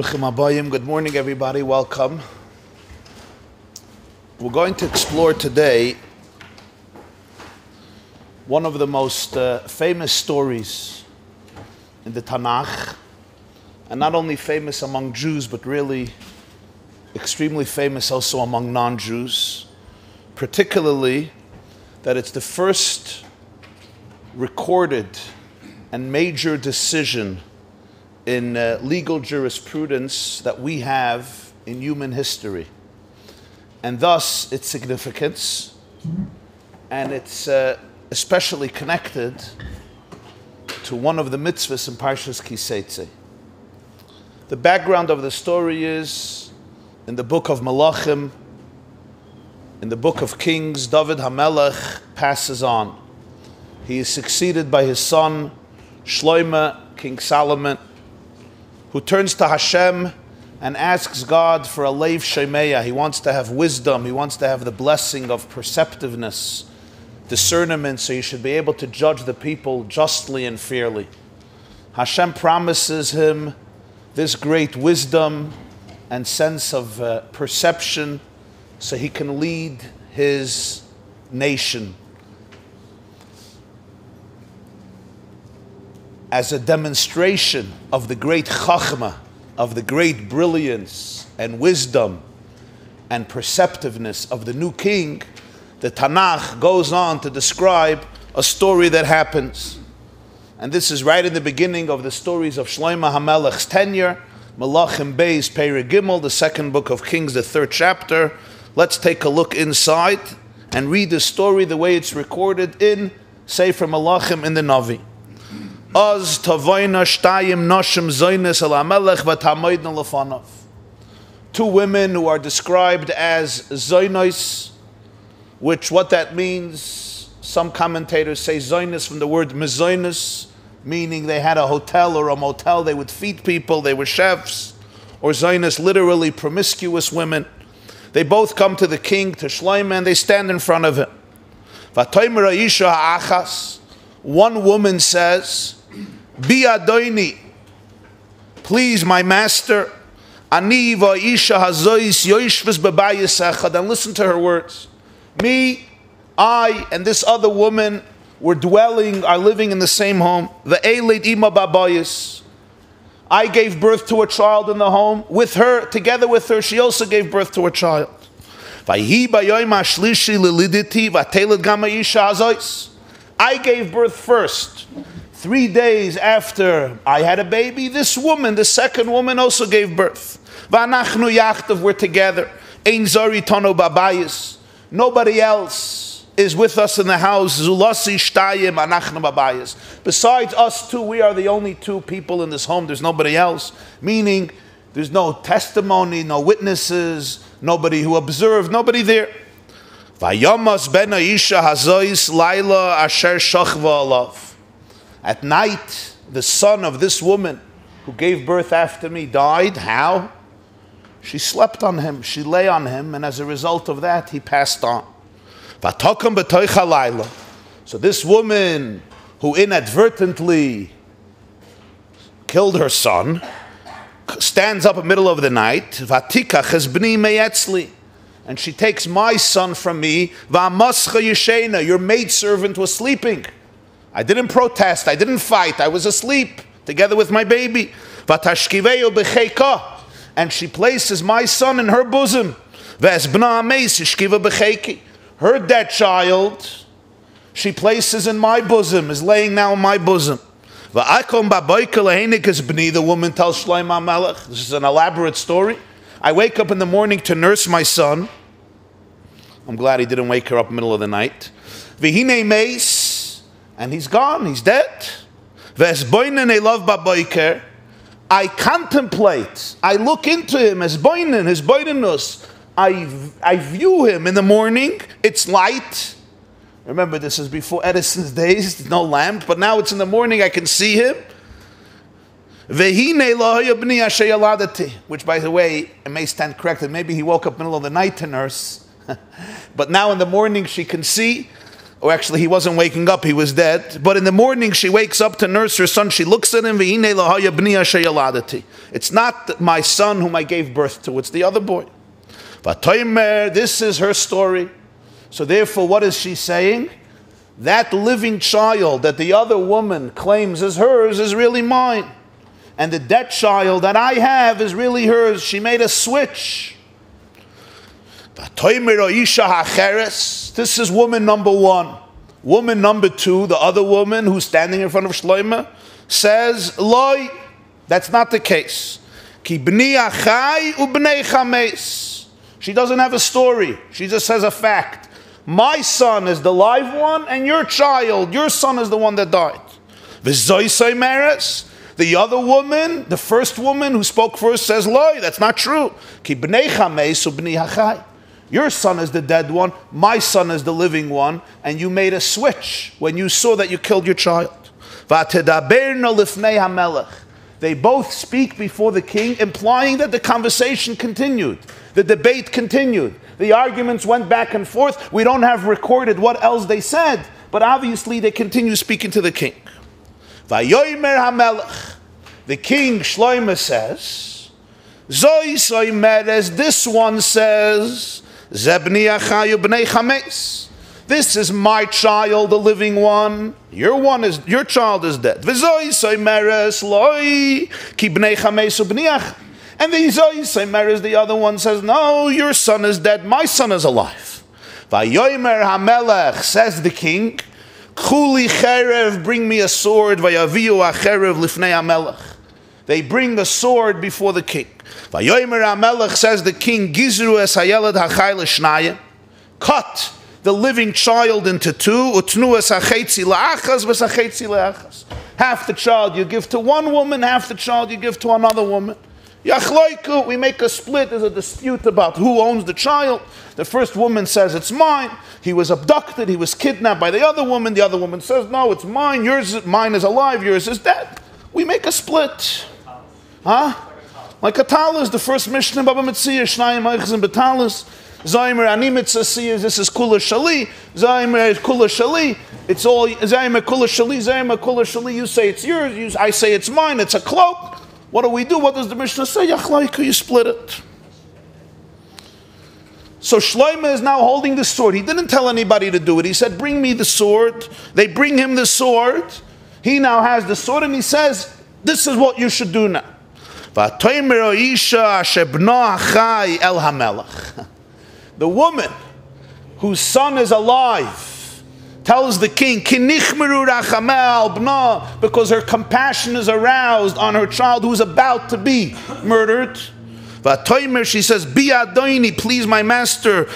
Good morning, everybody. Welcome. We're going to explore today one of the most famous stories in the Tanach, and not only famous among Jews, but really extremely famous also among non-Jews, particularly that it's the first recorded and major decision in legal jurisprudence that we have in human history, and thus its significance, and it's especially connected to one of the mitzvahs in Parshas Kiseitze. The background of the story is in the book of Malachim, in the book of Kings. David HaMelech passes on. He is succeeded by his son Shlomo, King Solomon, who turns to Hashem and asks God for a leiv shemeya. He wants to have wisdom. He wants to have the blessing of perceptiveness, discernment, so he should be able to judge the people justly and fairly. Hashem promises him this great wisdom and sense of perception so he can lead his nation. As a demonstration of the great chachma, of the great brilliance and wisdom and perceptiveness of the new king, the Tanach goes on to describe a story that happens. And this is right in the beginning of the stories of Shlomo HaMelech's tenure, Malachim Beis Perek Gimel, the second book of Kings, the third chapter. Let's take a look inside and read the story the way it's recorded in Sefer Malachim in the Navi. Az tavoyna shtayim noshim zoynes el hamelech v'tamoydna lefanav. Two women who are described as zoynos, which what that means, some commentators say zoynos from the word mezoynos, meaning they had a hotel or a motel, they would feed people, they were chefs, or zoynos literally promiscuous women. They both come to the king, to Shlomo, and they stand in front of him. V'toymer ha'isha ha'achas. One woman says, Bi adoini, please my master, ani va'isha hazois yoishves bebayis echad. And listen to her words. Me, I, and this other woman are living in the same home. Ve'eled ima babayis. I gave birth to a child in the home. With her, together with her, she also gave birth to a child. Vayhi bayoyim hashlishi liliditi vateled gam ha'isha hazois. I gave birth first. 3 days after I had a baby, this woman, the second woman, also gave birth. V'anachnu yachtav, we're together. Ein zari tono babayis. Nobody else is with us in the house. Zulasi shtayim anachnu babayis. Besides us two, we are the only two people in this home. There's nobody else. Meaning, there's no testimony, no witnesses, nobody who observed, nobody there. Vayamas ben ha'isha hazois laila asher shachva alav. At night, the son of this woman who gave birth after me died. How? She slept on him, she lay on him, and as a result of that, he passed on. V'tokam b'toich halayla. So this woman who inadvertently killed her son stands up in the middle of the night. V'tikach es b'ni meyetzli. And she takes my son from me. V'amascha yeshena. Your maidservant was sleeping. I didn't protest. I didn't fight. I was asleep together with my baby. V'tashkiveyo b'cheika. And she places my son in her bosom. V'es b'na ameis yishkiva b'cheiki. Her dead child, she places in my bosom, is laying now in my bosom. V'akom ba'boika lehenik es b'ni. The woman tells Shlomo HaMelech. This is an elaborate story. I wake up in the morning to nurse my son. I'm glad he didn't wake her up in the middle of the night. V'hine meis, and he's gone, he's dead. V'esboinen elav ba'boiker. I contemplate, I look into him as boinen, his boinenus. I view him in the morning, it's light. Remember, this is before Edison's days, no lamp, but now it's in the morning, I can see him. Which, by the way, it may stand corrected. Maybe he woke up in the middle of the night to nurse. But now in the morning she can see. or actually he wasn't waking up, he was dead. But in the morning she wakes up to nurse her son. She looks at him. It's not my son whom I gave birth to, it's the other boy. This is her story. So therefore, what is she saying? That living child that the other woman claims is hers is really mine. And the dead child that I have is really hers. She made a switch. This is woman number one. Woman number two, the other woman who's standing in front of Shlomo, says, Loi, that's not the case. Ki b'ni achai u'b'nei chames. She doesn't have a story. She just says a fact. My son is the live one, and your child, your son is the one that died. V'zoisai meres. The other woman, the first woman who spoke first, says, Loi, that's not true. Ki b'nei chames u'b'nei achai. Your son is the dead one, my son is the living one, and you made a switch when you saw that you killed your child. They both speak before the king, implying that the conversation continued, the debate continued, the arguments went back and forth. We don't have recorded what else they said, but obviously they continue speaking to the king. The king, Shlomo, says, this one says, this is my child, the living one. Your child is dead. And the Zois, the other one says, no, your son is dead, my son is alive. Says the king, bring me a sword. They bring the sword before the king. Says the king, cut the living child into two. Half the child you give to one woman, half the child you give to another woman. We make a split. There's a dispute about who owns the child. The first woman says it's mine. He was abducted. He was kidnapped by the other woman. The other woman says, no, it's mine. Mine is alive. Yours is dead. We make a split. Huh? Like a talis, the first Mishnah, Baba Metzia, Shnayim Eichs and Betalis. Zaymer Animitza sees this is Kula Shali. Zaymer Kula Shali. It's all Zaymer Kula Shali. Zaymer Kula Shali. You say it's yours. I say it's mine. It's a cloak. What do we do? What does the Mishnah say? Yachlaika, you split it. So Shlomo is now holding the sword. He didn't tell anybody to do it. He said, bring me the sword. They bring him the sword. He now has the sword and he says, this is what you should do now. The woman whose son is alive tells the king, because her compassion is aroused on her child who is about to be murdered. She says, please my master,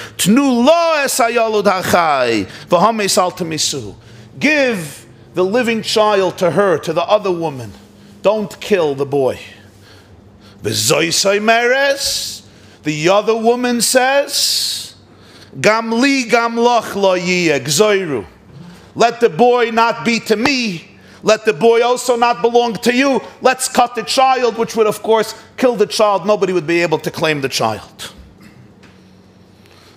give the living child to her, to the other woman. Don't kill the boy. The other woman says, Gamli gamloch lo yiyeh. Let the boy not be to me. Let the boy also not belong to you. Let's cut the child, which would of course kill the child. Nobody would be able to claim the child.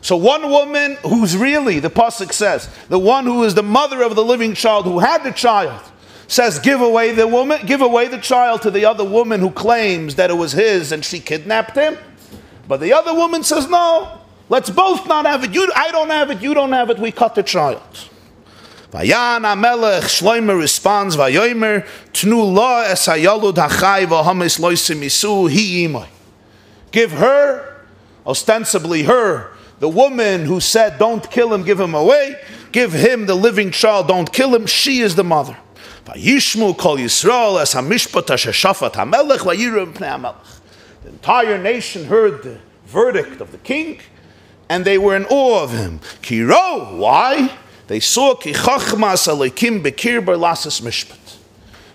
So one woman who's really, the pasuk says, the one who is the mother of the living child who had the child, says give away the child to the other woman who claims that it was his and she kidnapped him. But the other woman says, no, let's both not have it. I don't have it, you don't have it, we cut the child. Vayan HaMelech, Shlomo responds, Vayomer, Tnu la es hayalud hachai v'hamis loisim isu hi imoi. Give her, ostensibly her, the woman who said, don't kill him, give him away. Give him the living child, don't kill him. She is the mother. Vayishmu kol Yisrael es hamishpat asher shafat HaMelech vayiru mipnei HaMelech. The entire nation heard the verdict of the king, and they were in awe of him. Kiro, why? They saw ki chachmas alekim bekir lasas mishpat.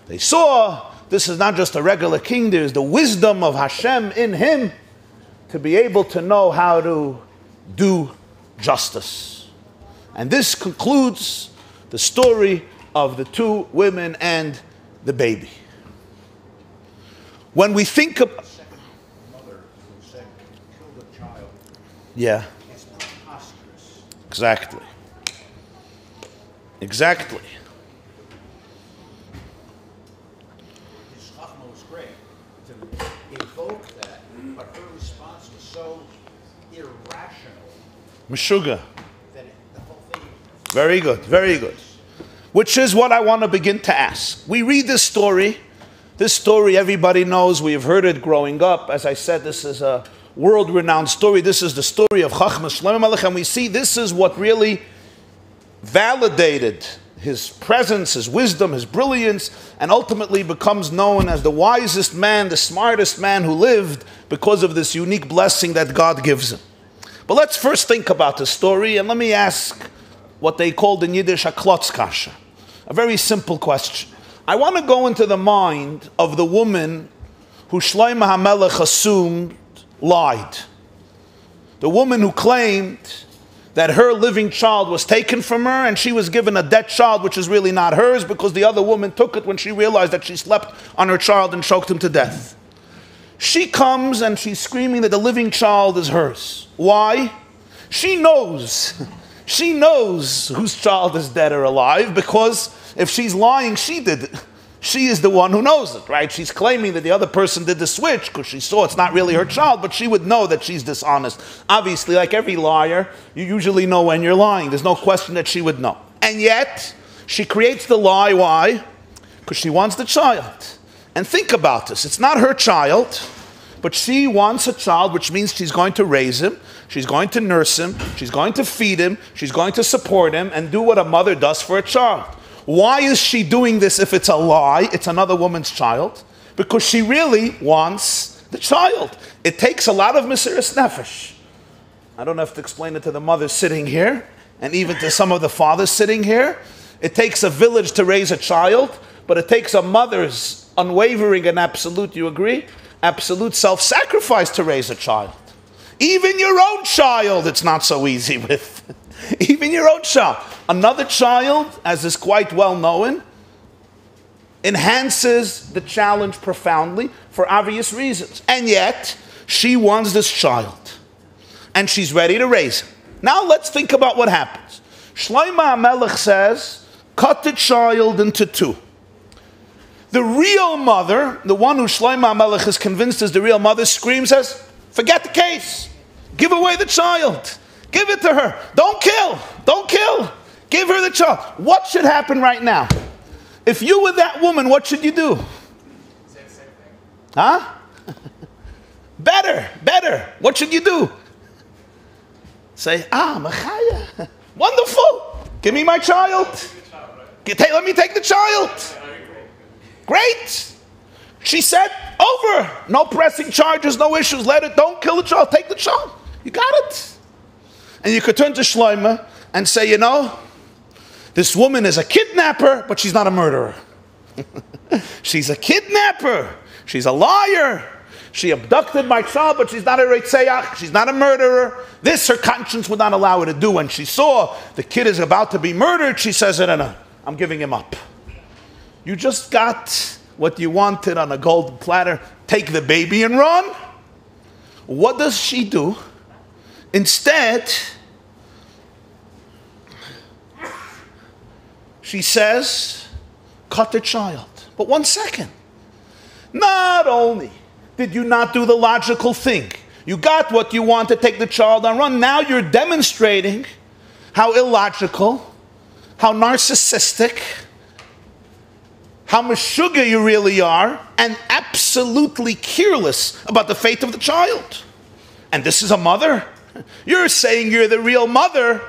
They saw this is not just a regular king. There is the wisdom of Hashem in him to be able to know how to do justice. And this concludes the story of the two women and the baby. When we think of mother who said kill the child, yeah, it's preposterous. exactly. Exactly. His chachma was great to evoke that, but her response was so irrational Meshuggah. that the whole thing. Very good, very good. Which is what I want to begin to ask. We read this story. This story everybody knows. We have heard it growing up. As I said, this is a world-renowned story. This is the story of Chachma Shlomo Melech, and we see this is what really validated his presence, his wisdom, his brilliance, and ultimately becomes known as the wisest man, the smartest man who lived because of this unique blessing that God gives him. But let's first think about the story, and let me ask what they called in Yiddish a klotzkasha. A very simple question. I want to go into the mind of the woman who Shlomo HaMelech assumed lied. The woman who claimed that her living child was taken from her and she was given a dead child which is really not hers because the other woman took it when she realized that she slept on her child and choked him to death. She comes and she's screaming that the living child is hers. Why? She knows. She knows whose child is dead or alive because if she's lying, she did it. She is the one who knows it, right? She's claiming that the other person did the switch because she saw it's not really her child, but she would know that she's dishonest. Obviously, like every liar, you usually know when you're lying. There's no question that she would know. And yet, she creates the lie. Why? Because she wants the child. And think about this. It's not her child, but she wants a child, which means she's going to raise him, she's going to nurse him, she's going to feed him, she's going to support him, and do what a mother does for a child. Why is she doing this if it's a lie? It's another woman's child. Because she really wants the child. It takes a lot of mesiras nefesh. I don't have to explain it to the mothers sitting here, and even to some of the fathers sitting here. It takes a village to raise a child, but it takes a mother's unwavering and absolute, you agree? Absolute self-sacrifice to raise a child. Even your own child, it's not so easy with. Even your own child. Another child, as is quite well known, enhances the challenge profoundly for obvious reasons. And yet, she wants this child. And she's ready to raise him. Now let's think about what happens. Shlomo HaMelech says, cut the child into two. The real mother, the one who Shlomo HaMelech is convinced is the real mother, screams, says, forget the case. Give away the child. Give it to her. Don't kill. Don't kill. Give her the child. What should happen right now? If you were that woman, what should you do? Same thing. Huh? Better. What should you do? Say, Machaya. Wonderful. Give me my child. Let me take the child. Great. She said, over. No pressing charges, no issues. Let it. Don't kill the child. Take the child. You got it. And you could turn to Shlomo and say, you know, this woman is a kidnapper, but she's not a murderer. She's a kidnapper. She's a liar. She abducted my child, but she's not a reitzeach. She's not a murderer. This, her conscience would not allow her to do. When she saw the kid is about to be murdered, she says, no, I'm giving him up. You just got what you wanted on a golden platter. Take the baby and run. What does she do? Instead, she says, cut the child. But 1 second. Not only did you not do the logical thing, you got what you want to take the child and run. Now you're demonstrating how illogical, how narcissistic, how meshuggah you really are, and absolutely careless about the fate of the child. And this is a mother. You're saying you're the real mother,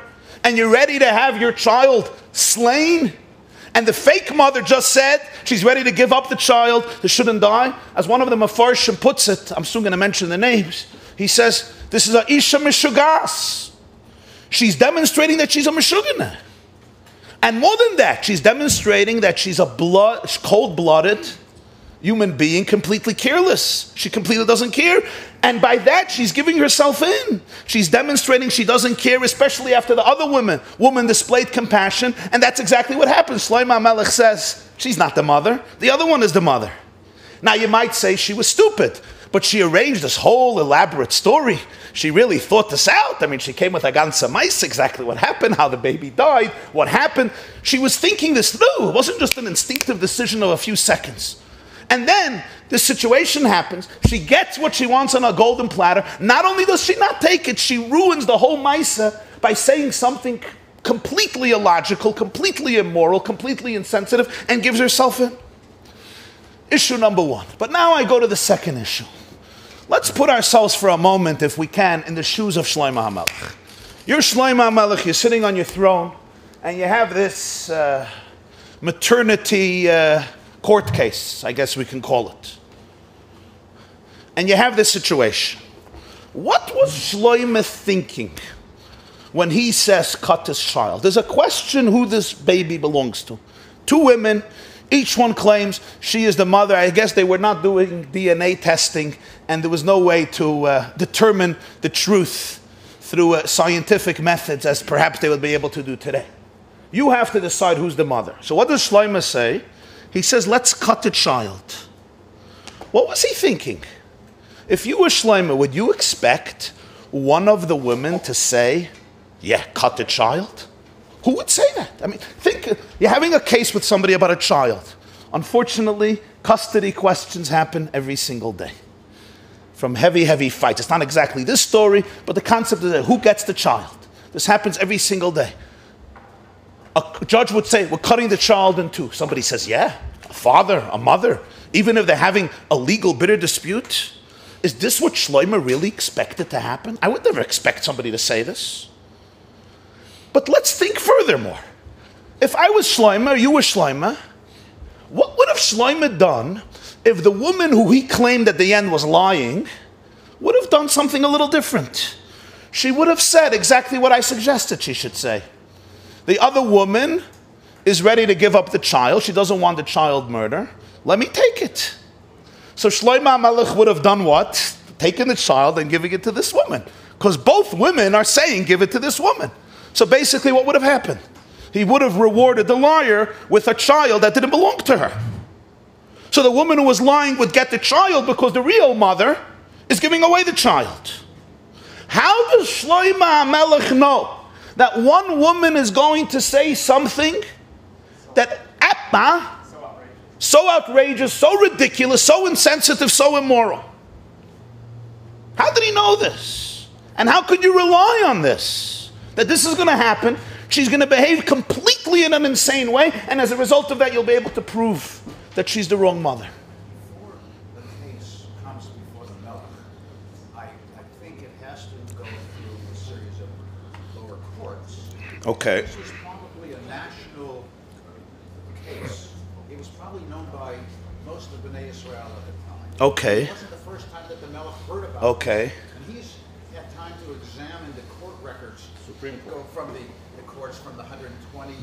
and you're ready to have your child slain? And the fake mother just said she's ready to give up the child that shouldn't die. As one of the Mefarshim puts it, I'm soon going to mention the names, he says, this is a Isha Meshugas. She's demonstrating that she's a Meshuggah. And more than that, she's demonstrating that she's a cold-blooded human being, completely careless. She completely doesn't care. And by that, she's giving herself in. She's demonstrating she doesn't care, especially after the other woman displayed compassion. And that's exactly what happens. Shlomo HaMelech says, she's not the mother. The other one is the mother. Now, you might say she was stupid. But she arranged this whole elaborate story. She really thought this out. I mean, she came with a ganze mice, exactly what happened, how the baby died, what happened. She was thinking this through. It wasn't just an instinctive decision of a few seconds. And then this situation happens. She gets what she wants on a golden platter. Not only does she not take it, she ruins the whole maisa by saying something completely illogical, completely immoral, completely insensitive, and gives herself in. Issue number one. But now I go to the second issue. Let's put ourselves for a moment, if we can, in the shoes of Shlomo HaMelech. You're Shlomo HaMelech, you're sitting on your throne, and you have this maternity court case, I guess we can call it. And you have this situation. What was Shlomo thinking when he says, cut this child? There's a question who this baby belongs to. Two women, each one claims she is the mother. I guess they were not doing DNA testing, and there was no way to determine the truth through scientific methods, as perhaps they would be able to do today. You have to decide who's the mother. So what does Shlomo say? He says, let's cut the child. What was he thinking? If you were Shlomo, would you expect one of the women to say, yeah, cut the child? Who would say that? I mean, think, you're having a case with somebody about a child. Unfortunately, custody questions happen every single day. From heavy, heavy fights. It's not exactly this story, but the concept is that who gets the child? This happens every single day. A judge would say, we're cutting the child in two. Somebody says, yeah, a father, a mother. Even if they're having a legal bitter dispute. Is this what Shlomo really expected to happen? I would never expect somebody to say this. But let's think furthermore. If I was Shlomo, you were Shlomo, what would have Shlomo done if the woman who he claimed at the end was lying would have done something a little different? She would have said exactly what I suggested she should say. The other woman is ready to give up the child. She doesn't want the child murder. Let me take it. So Shlomo HaMelech would have done what? Taken the child and giving it to this woman. Because both women are saying, give it to this woman. So basically what would have happened? He would have rewarded the liar with a child that didn't belong to her. So the woman who was lying would get the child because the real mother is giving away the child. How does Shlomo HaMelech know that one woman is going to say something that so outrageous, so ridiculous, so insensitive, so immoral? How did he know this? And how could you rely on this? That this is going to happen, she's going to behave completely in an insane way, and as a result of that you'll be able to prove that she's the wrong mother. Before the case comes before the Melech, I think it has to go through a series of lower courts. Okay. This was probably a national case. It was probably known by most of Bnei Israel at the time. Okay. It wasn't the first time that the Melech heard about it. Okay. And he's had time to examine the court records. Go from the courts from the 120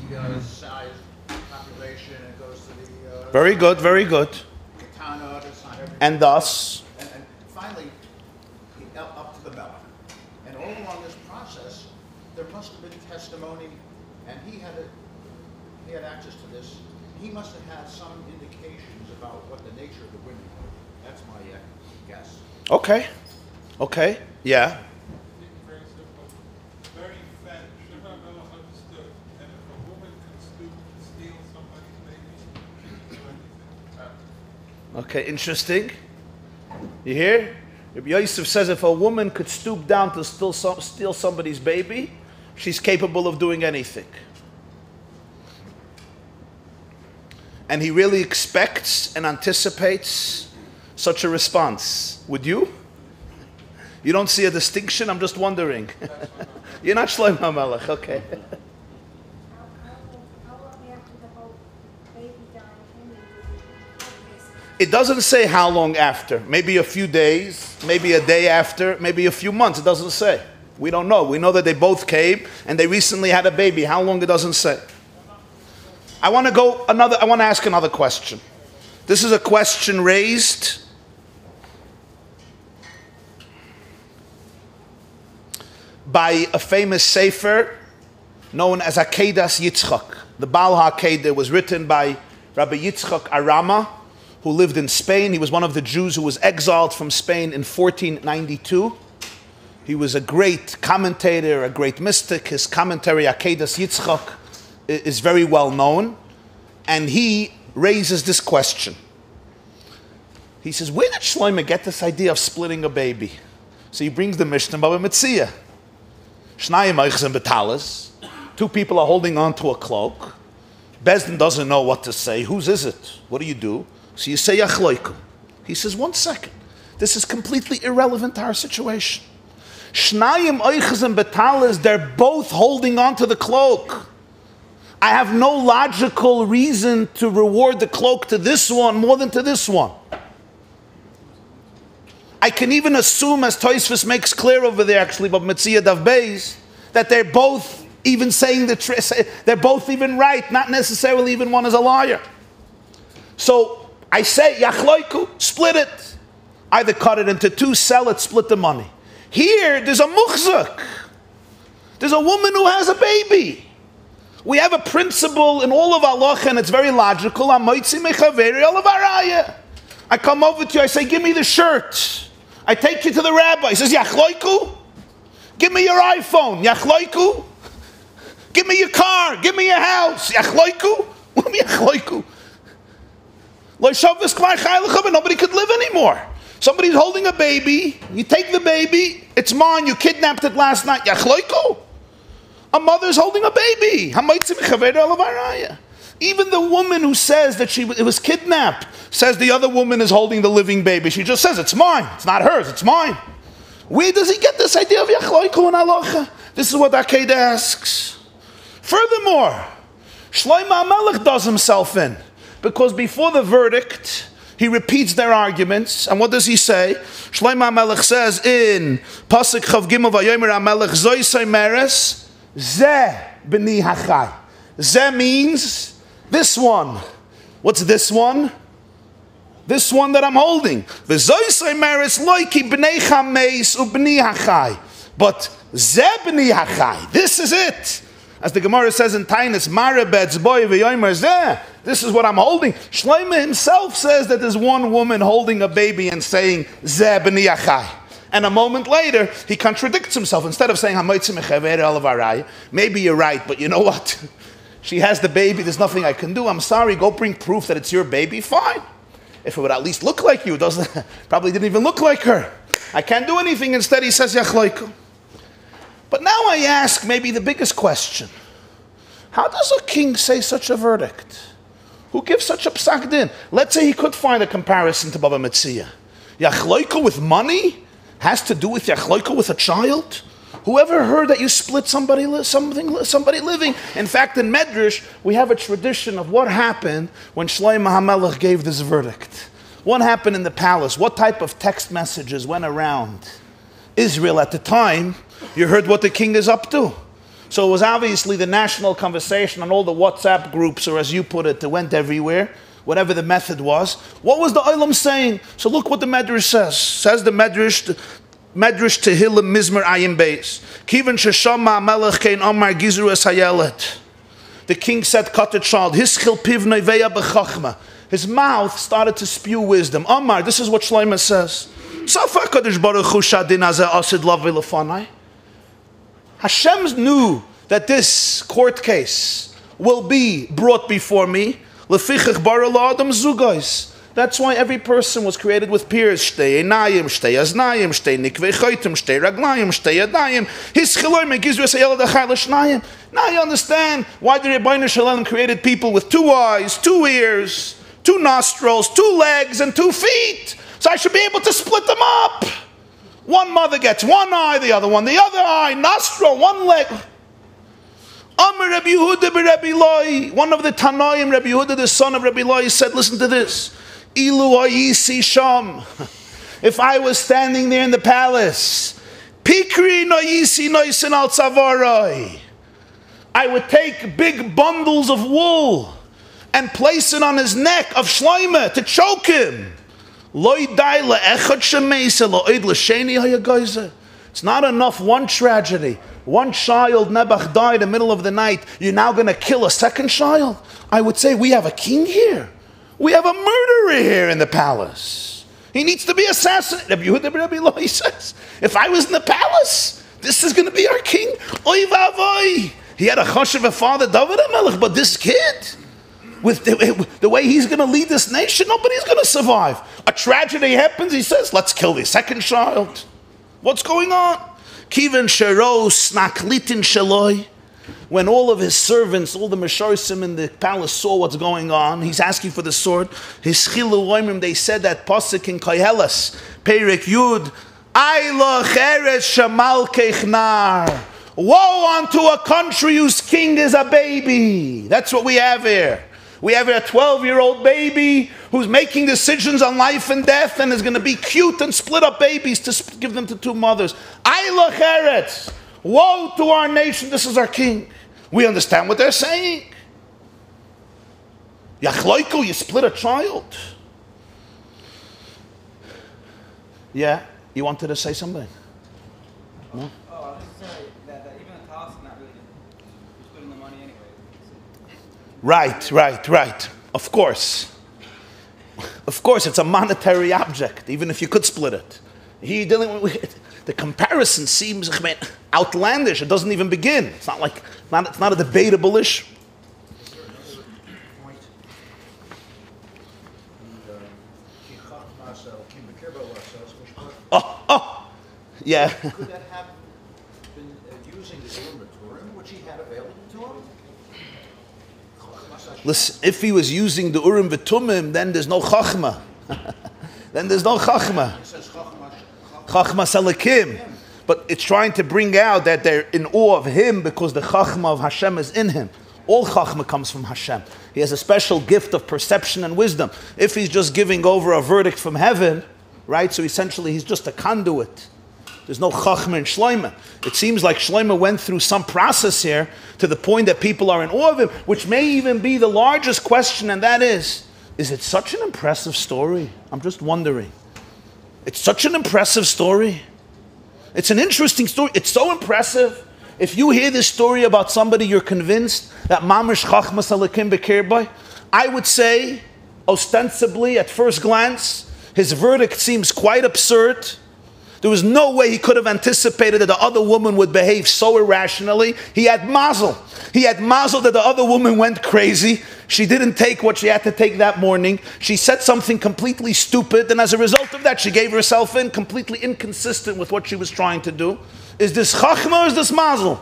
size population, and goes to the very good, very good. Tanach, and thus, and finally up to the Melech. And all along this process, there must have been testimony, and he had access to this. He must have had some indications about what the nature of the women were. That's my guess. Okay, okay, yeah. Very simple. Very fat. Shlomo HaMelech understood. And if a woman can stoop to steal somebody's baby, she can do anything. Okay, interesting. You hear? Rabbi Yosef says if a woman could stoop down to steal somebody's baby, she's capable of doing anything. And he really expects and anticipates such a response. Would you? You don't see a distinction? I'm just wondering. You're not Shlomo HaMelech, okay. How long after the whole baby died? It doesn't say how long after. Maybe a few days, maybe a day after, maybe a few months. It doesn't say. We don't know. We know that they both came and they recently had a baby. How long, it doesn't say. I want to ask another question. This is a question raised by a famous sefer known as Akedas Yitzchak. The Baal HaAkedah was written by Rabbi Yitzchak Arama, who lived in Spain. He was one of the Jews who was exiled from Spain in 1492. He was a great commentator, a great mystic. His commentary, Akedas Yitzchak, is very well known. And he raises this question. He says, where did Shlomo get this idea of splitting a baby? So he brings the Mishnah Baba Metzia. Shnayim Eichzem Betalis. Two people are holding on to a cloak. Bezdin doesn't know what to say. Whose is it? What do you do? So you say Yachloiku. He says, 1 second. This is completely irrelevant to our situation. Shnayim Eichzem Betalis, they're both holding on to the cloak. I have no logical reason to reward the cloak to this one more than to this one. I can even assume, as Tosfos makes clear over there, actually, but Metzia Dav Beis, that they're both even saying the truth. They're both even right, not necessarily even one is a liar. So I say, Yachloiku, split it. Either cut it into two, sell it, split the money. Here, there's a muchzak. There's a woman who has a baby. We have a principle in all of halacha, and it's very logical. I come over to you, I say, give me the shirt. I take you to the rabbi. He says, Yachloiku, give me your iPhone. Yachloiku, give me your car. Give me your house. Yachloiku, what do you mean Yachloiku? Nobody could live anymore. Somebody's holding a baby. You take the baby. It's mine. You kidnapped it last night. Yachloiku. A mother's holding a baby. Even the woman who says that it was kidnapped says the other woman is holding the living baby. She just says, it's mine. It's not hers, it's mine. Where does he get this idea of Yachloiku and halacha? This is what Akeda asks. Furthermore, Shlomo HaMelech does himself in. Because before the verdict, he repeats their arguments. And what does he say? Shlomo HaMelech says in Pasuk Chav Gimel Vayomer HaMelech Zoisei Meres Zeh B'ni Hachai. Zeh means this one. What's this one? This one that I'm holding. But Zeh B'ni Hachai. This is it. As the Gemara says in Tainus, Marabetz boy v'yomer zeh. This is what I'm holding. Shlomo himself says that there's one woman holding a baby and saying Zeh B'ni Hachai. And a moment later, he contradicts himself. Instead of saying, maybe you're right, but you know what? She has the baby, there's nothing I can do. I'm sorry, go bring proof that it's your baby. Fine. If it would at least look like you, it doesn't, probably didn't even look like her. I can't do anything. Instead, he says, Yachloiku. But now I ask maybe the biggest question. How does a king say such a verdict? Who gives such a psak din? Let's say he could find a comparison to Baba Metzia. Yachloiku with money has to do with Yachloiku with a child? Whoever heard that you split somebody living? In fact, in Madrish, we have a tradition of what happened when Shlomo HaMelech gave this verdict. What happened in the palace? What type of text messages went around Israel at the time? You heard what the king is up to. So it was obviously the national conversation on all the WhatsApp groups, or as you put it, it went everywhere, whatever the method was. What was the Olam saying? So look what the Madrish says. Says the Madrish Tehillim Mizmer Ayin Beis. Kivan sheshama melech kein Omar Gizru es hayelet. The king said, cut the child. Hischil pivnei veya b'chachma. His mouth started to spew wisdom. Omar, this is what Shlomo says. Safa kadosh baruch hu shadin hazeh asid lavi lefanai. Hashem knew that this court case will be brought before me. Lefichach bara la'adam zugais. That's why every person was created with peers. Shtei einayim, shtei aznayim, shtei nikvei chaytim, shtei raglayim, shtei yadayim. His chiloim megizru esayel adachai l'shnayim. Now you understand why the Rebbeinu Shalom created people with 2 eyes, 2 ears, 2 nostrils, 2 legs, and 2 feet. So I should be able to split them up. One mother gets 1 eye, the other one the other eye, nostril, 1 leg. Amar Rabbi Yehuda b'Rabbi Loi. One of the Tanoim, Rabbi Yehuda, the son of Rabbi Loi, said, listen to this. Ilu ayisi sham. If I was standing there in the palace, Pikri noyisi noisin al tzavarai. I would take big bundles of wool and place it on his neck of Shlomo to choke him. It's not enough one tragedy. One child, Nebuch, died in the middle of the night. You're now going to kill a second child? I would say we have a king here We have a murderer here in the palace. He needs to be assassinated. Rabbi Yehuda Rabbi Lo, he says, if I was in the palace, this is going to be our king. Oy vavoy. He had a chashav of father David HaMelech, but this kid, with the way he's going to lead this nation, nobody's going to survive. A tragedy happens, he says, let's kill the second child. What's going on? Kiven shero snaklitin shaloi. When all of his servants, all the Mesharsim in the palace saw what's going on, he's asking for the sword. His chilu, they said that pasuk in Koheles, Perek Yud, Aylo cheres shamal kechnar. Woe unto a country whose king is a baby. That's what we have here. We have a 12-year-old baby who's making decisions on life and death and is going to be cute and split up babies to give them to two mothers. Aylo cheres. Woe to our nation, this is our king. We understand what they're saying. Yachloiku, you split a child. Yeah, you wanted to say something? No? Oh, I was just saying that even a toss is not really splitting the money anyway. Right. Of course. Of course, it's a monetary object, even if you could split it. He dealing with the comparison seems outlandish. It doesn't even begin. It's not like it's not a debatable issue. Yeah. Could that have been using the Urim, which he had available to him? Listen, if he was using the Urim v'Tumim, then there's no Chachma. Then there's no Chachma. It says Chachma Salakim. But it's trying to bring out that they're in awe of him because the Chachma of Hashem is in him. All Chachma comes from Hashem. He has a special gift of perception and wisdom. If he's just giving over a verdict from heaven, right, so essentially he's just a conduit. There's no Chachma in Shlomo. It seems like Shlomo went through some process here to the point that people are in awe of him, which may even be the largest question, and that is it such an impressive story? I'm just wondering. It's such an impressive story. It's an interesting story. It's so impressive. If you hear this story about somebody you're convinced that Mamish Chachmas Alakim Bekirbai, I would say, ostensibly, at first glance, his verdict seems quite absurd. There was no way he could have anticipated that the other woman would behave so irrationally. He had mazel. He had mazel that the other woman went crazy. She didn't take what she had to take that morning. She said something completely stupid, and as a result of that, she gave herself in, completely inconsistent with what she was trying to do. Is this chachma or is this mazel?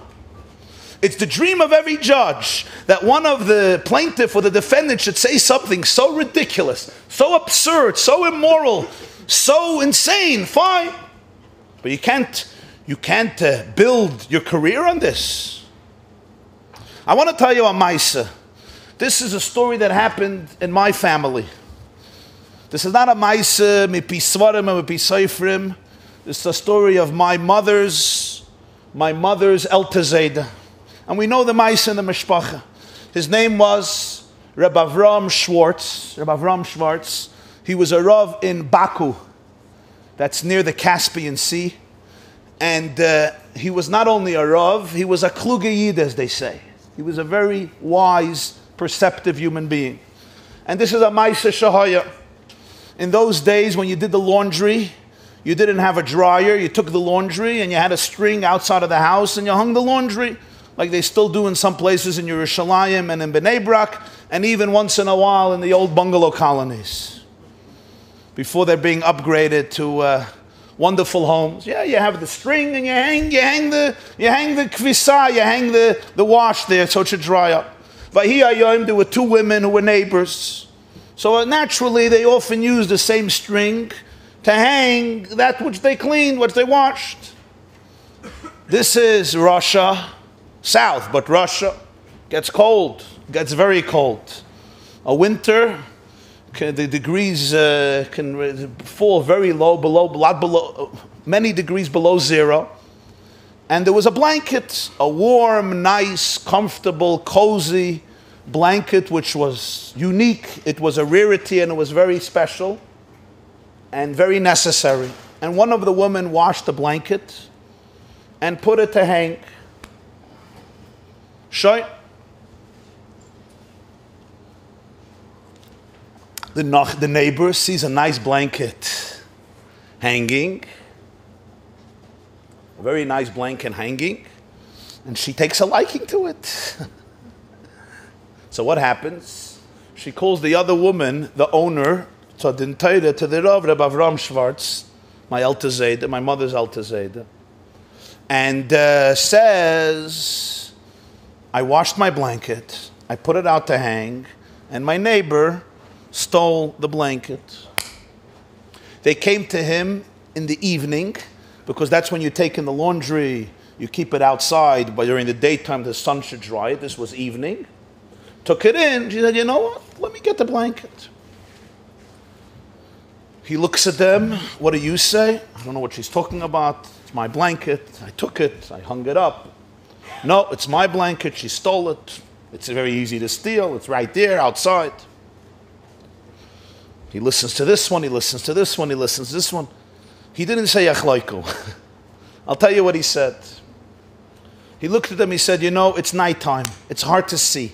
It's the dream of every judge that one of the plaintiff or the defendant should say something so ridiculous, so absurd, so immoral, so insane. Fine. But you can't build your career on this. I want to tell you a Maisa. This is a story that happened in my family. This is not a Maisa mipi svarim or mipi seifrim. This is a story of my mother's Eltezeda. And we know the Maisa and the mashbach. His name was Rabbi Avram Schwartz. He was a Rav in Baku. That's near the Caspian Sea. And he was not only a Rav, he was a kluge yid, as they say. He was a very wise, perceptive human being. And this is a Maisa Shahaya. In those days, when you did the laundry, you didn't have a dryer. You took the laundry and you had a string outside of the house and you hung the laundry, like they still do in some places in Yerushalayim and in Bnei Brak, and even once in a while in the old bungalow colonies, before they're being upgraded to wonderful homes. Yeah, you have the string and you hang the kvisa, you hang the wash there so it should dry up. But here there were two women who were neighbors. So naturally they often used the same string to hang that which they cleaned, which they washed. This is Russia, south, but Russia gets cold, gets very cold. A winter, the degrees can fall very low, many degrees below zero. And there was a blanket, a warm, nice, comfortable, cozy blanket, which was unique. It was a rarity and it was very special and very necessary. And one of the women washed the blanket and put it to hang. Shoy. The neighbor sees a nice blanket hanging, a very nice blanket hanging, and she takes a liking to it. So what happens? She calls the other woman, the owner, to the Rav, Rabbi Avram Schwartz, my Alta my mother's Alta and says, I washed my blanket, I put it out to hang, and my neighbor stole the blanket. They came to him in the evening, because that's when you take in the laundry, you keep it outside, but during the daytime the sun should dry it. This was evening. Took it in, she said, you know what, let me get the blanket. He looks at them, what do you say? I don't know what she's talking about. It's my blanket, I took it, I hung it up. No, it's my blanket, she stole it. It's very easy to steal, it's right there outside. He listens to this one, he listens to this one, he listens to this one. He didn't say Achloiku. I'll tell you what he said. He looked at them, he said, you know, it's nighttime, it's hard to see.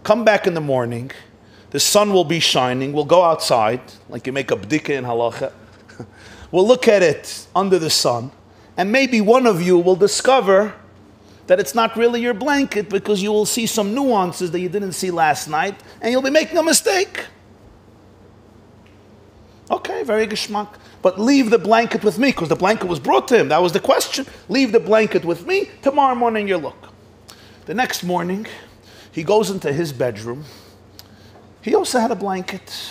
Come back in the morning, the sun will be shining, we'll go outside, like you make a bdika in halacha. We'll look at it under the sun, and maybe one of you will discover that it's not really your blanket, because you will see some nuances that you didn't see last night, and you'll be making a mistake. Okay, very geschmack. But leave the blanket with me, because the blanket was brought to him. That was the question. Leave the blanket with me. Tomorrow morning you look. The next morning, he goes into his bedroom. He also had a blanket.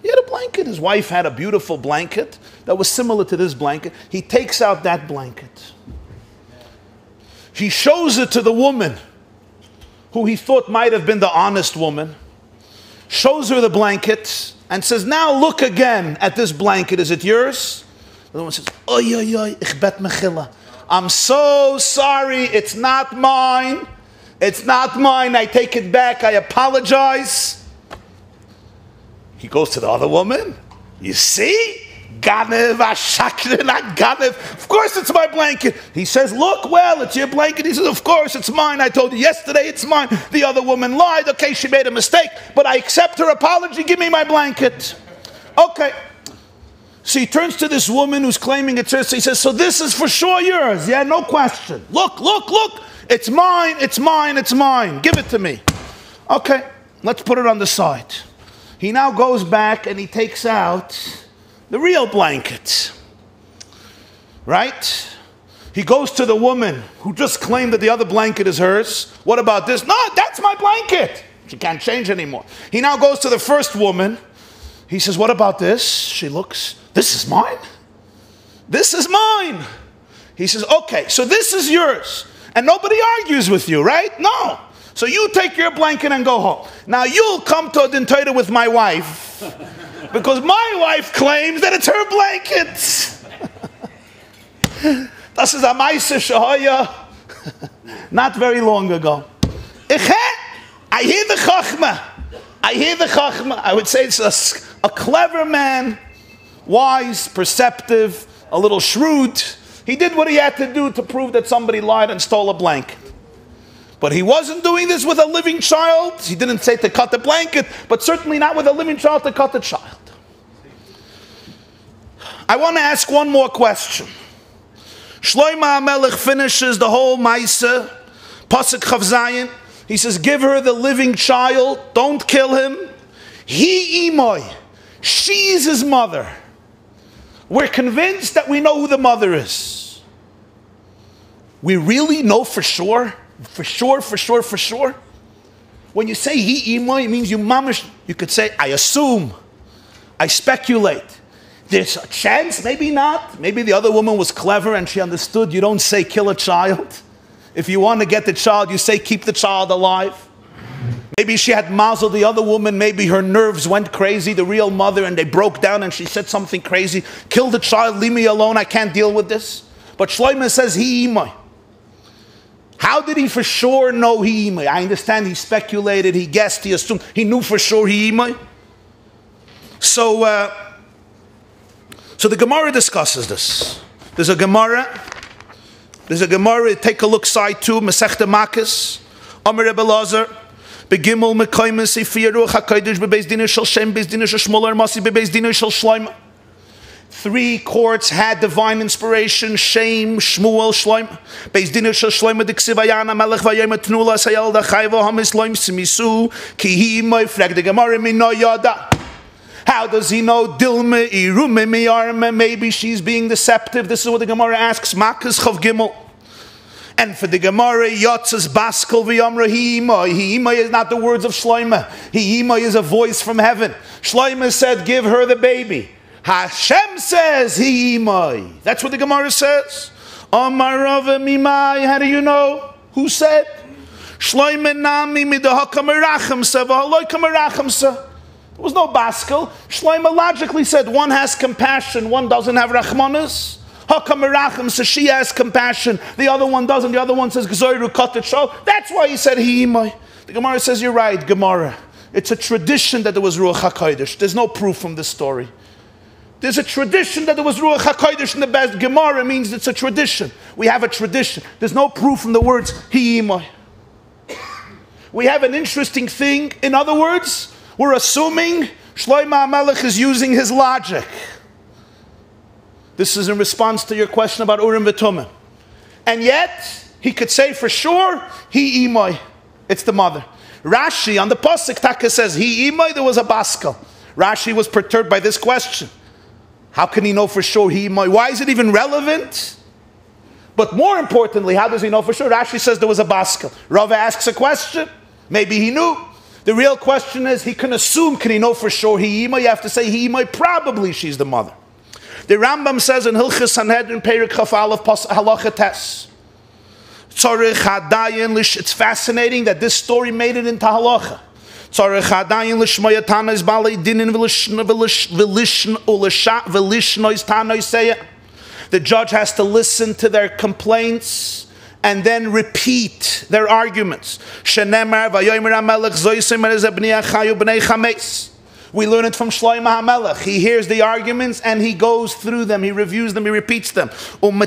He had a blanket. His wife had a beautiful blanket that was similar to this blanket. He takes out that blanket. He shows it to the woman who he thought might have been the honest woman. Shows her the blanket and says, now look again at this blanket. Is it yours? The woman says, oy, oy, oy, ich bet mechila. I'm so sorry. It's not mine. It's not mine. I take it back. I apologize. He goes to the other woman. You see? Ganev, Ashakir, not Ganev. Of course it's my blanket. He says, look, well, it's your blanket. He says, of course it's mine. I told you yesterday it's mine. The other woman lied. Okay, she made a mistake, but I accept her apology. Give me my blanket. Okay. So he turns to this woman who's claiming it's hers. He says, so this is for sure yours. Yeah, no question. Look, look, look. It's mine, it's mine, it's mine. Give it to me. Okay, let's put it on the side. He now goes back and he takes out the real blanket. Right? He goes to the woman who just claimed that the other blanket is hers. What about this? No, that's my blanket. She can't change anymore. He now goes to the first woman. He says, what about this? She looks, this is mine. This is mine. He says, okay, so this is yours. And nobody argues with you, right? No. So you take your blanket and go home. Now you'll come to a dinner with my wife, because my wife claims that it's her blanket. Das is a Maise Shahaya, not very long ago. I hear the Chachma. I hear the Chachma. I would say it's a clever man, wise, perceptive, a little shrewd. He did what he had to do to prove that somebody lied and stole a blanket. But he wasn't doing this with a living child. He didn't say to cut the blanket, but certainly not with a living child to cut the child. I want to ask one more question. Shlomo HaMelech finishes the whole Maisa, Pasuk Chav Zayin. He says, give her the living child, don't kill him. He imoy, she's his mother. We're convinced that we know who the mother is. We really know for sure? For sure, for sure, for sure? When you say he imoy, it means you mamish. You could say, I assume, I speculate. There's a chance, maybe not. Maybe the other woman was clever and she understood you don't say kill a child. If you want to get the child, you say keep the child alive. Maybe she had mazel, the other woman, maybe her nerves went crazy, the real mother, and they broke down and she said something crazy. Kill the child, leave me alone, I can't deal with this. But Shlomo says he imoy. How did he for sure know he imoy? I understand he speculated, he guessed, he assumed, he knew for sure he imoy. So the Gemara discusses this. There's a Gemara, take a look, side 2, Masechta Makos, Amar Rebbe Lazar. Begimel mekaymes ifir ruach hakodesh bebeis dinah shel Shem beis dinah shel Shmuel Masi bebeis dinah shel Shlomo. 3 courts had divine inspiration: Shem, Shmuel, Shlomo. Beis dinah shel Shlomo diksivayana melech vayom tnula sayel da chayva hamisloim simisu ki Heima frag the Gemara mino yada. How does he know? Dilme irume miyarme. Maybe she's being deceptive. This is what the Gemara asks. Makas chav gimel. And for the Gemara, yotzes baskel v'yamra Heima. Heima is not the words of Shlomo. Heima is a voice from heaven. Shlomo said, "Give her the baby." Hashem says, Heima. That's what the Gemara says. Amar Rava mimai. How do you know? Who said? Shlomo nami midahaka merachemsa v'haloika merachemsa. There was no baskel. Shlomo logically said one has compassion, one doesn't have rachmanas. Hakamerachim says she has compassion, the other one doesn't. The other one says gzoiru katet shol. That's why he said Heima. The Gemara says you're right, Gemara. It's a tradition that there was Ruach HaKodesh. There's no proof from this story. There's a tradition that there was Ruach HaKodesh in the best. Gemara means it's a tradition. We have a tradition. There's no proof from the words Heima. We have an interesting thing. In other words, we're assuming Shlomo HaMelech is using his logic. This is in response to your question about Urim v'Tumim. And yet, he could say for sure, he imoi. It's the mother. Rashi on the Pasuk Taka says, he imoi, there was a baskel. Rashi was perturbed by this question. How can he know for sure he imoi? Why is it even relevant? But more importantly, how does he know for sure? Rashi says there was a baskel. Rava asks a question. Maybe he knew. The real question is, he can assume, can he know for sure he imoi? You have to say he imoi, probably she's the mother. The Rambam says in Hilchas Sanhedrin Perek Chaf Aleph Halacha Tes. It's fascinating that this story made it into halacha. The judge has to listen to their complaints and then repeat their arguments. We learn it from Shlomo HaMelech. He hears the arguments and he goes through them, he reviews them, he repeats them. In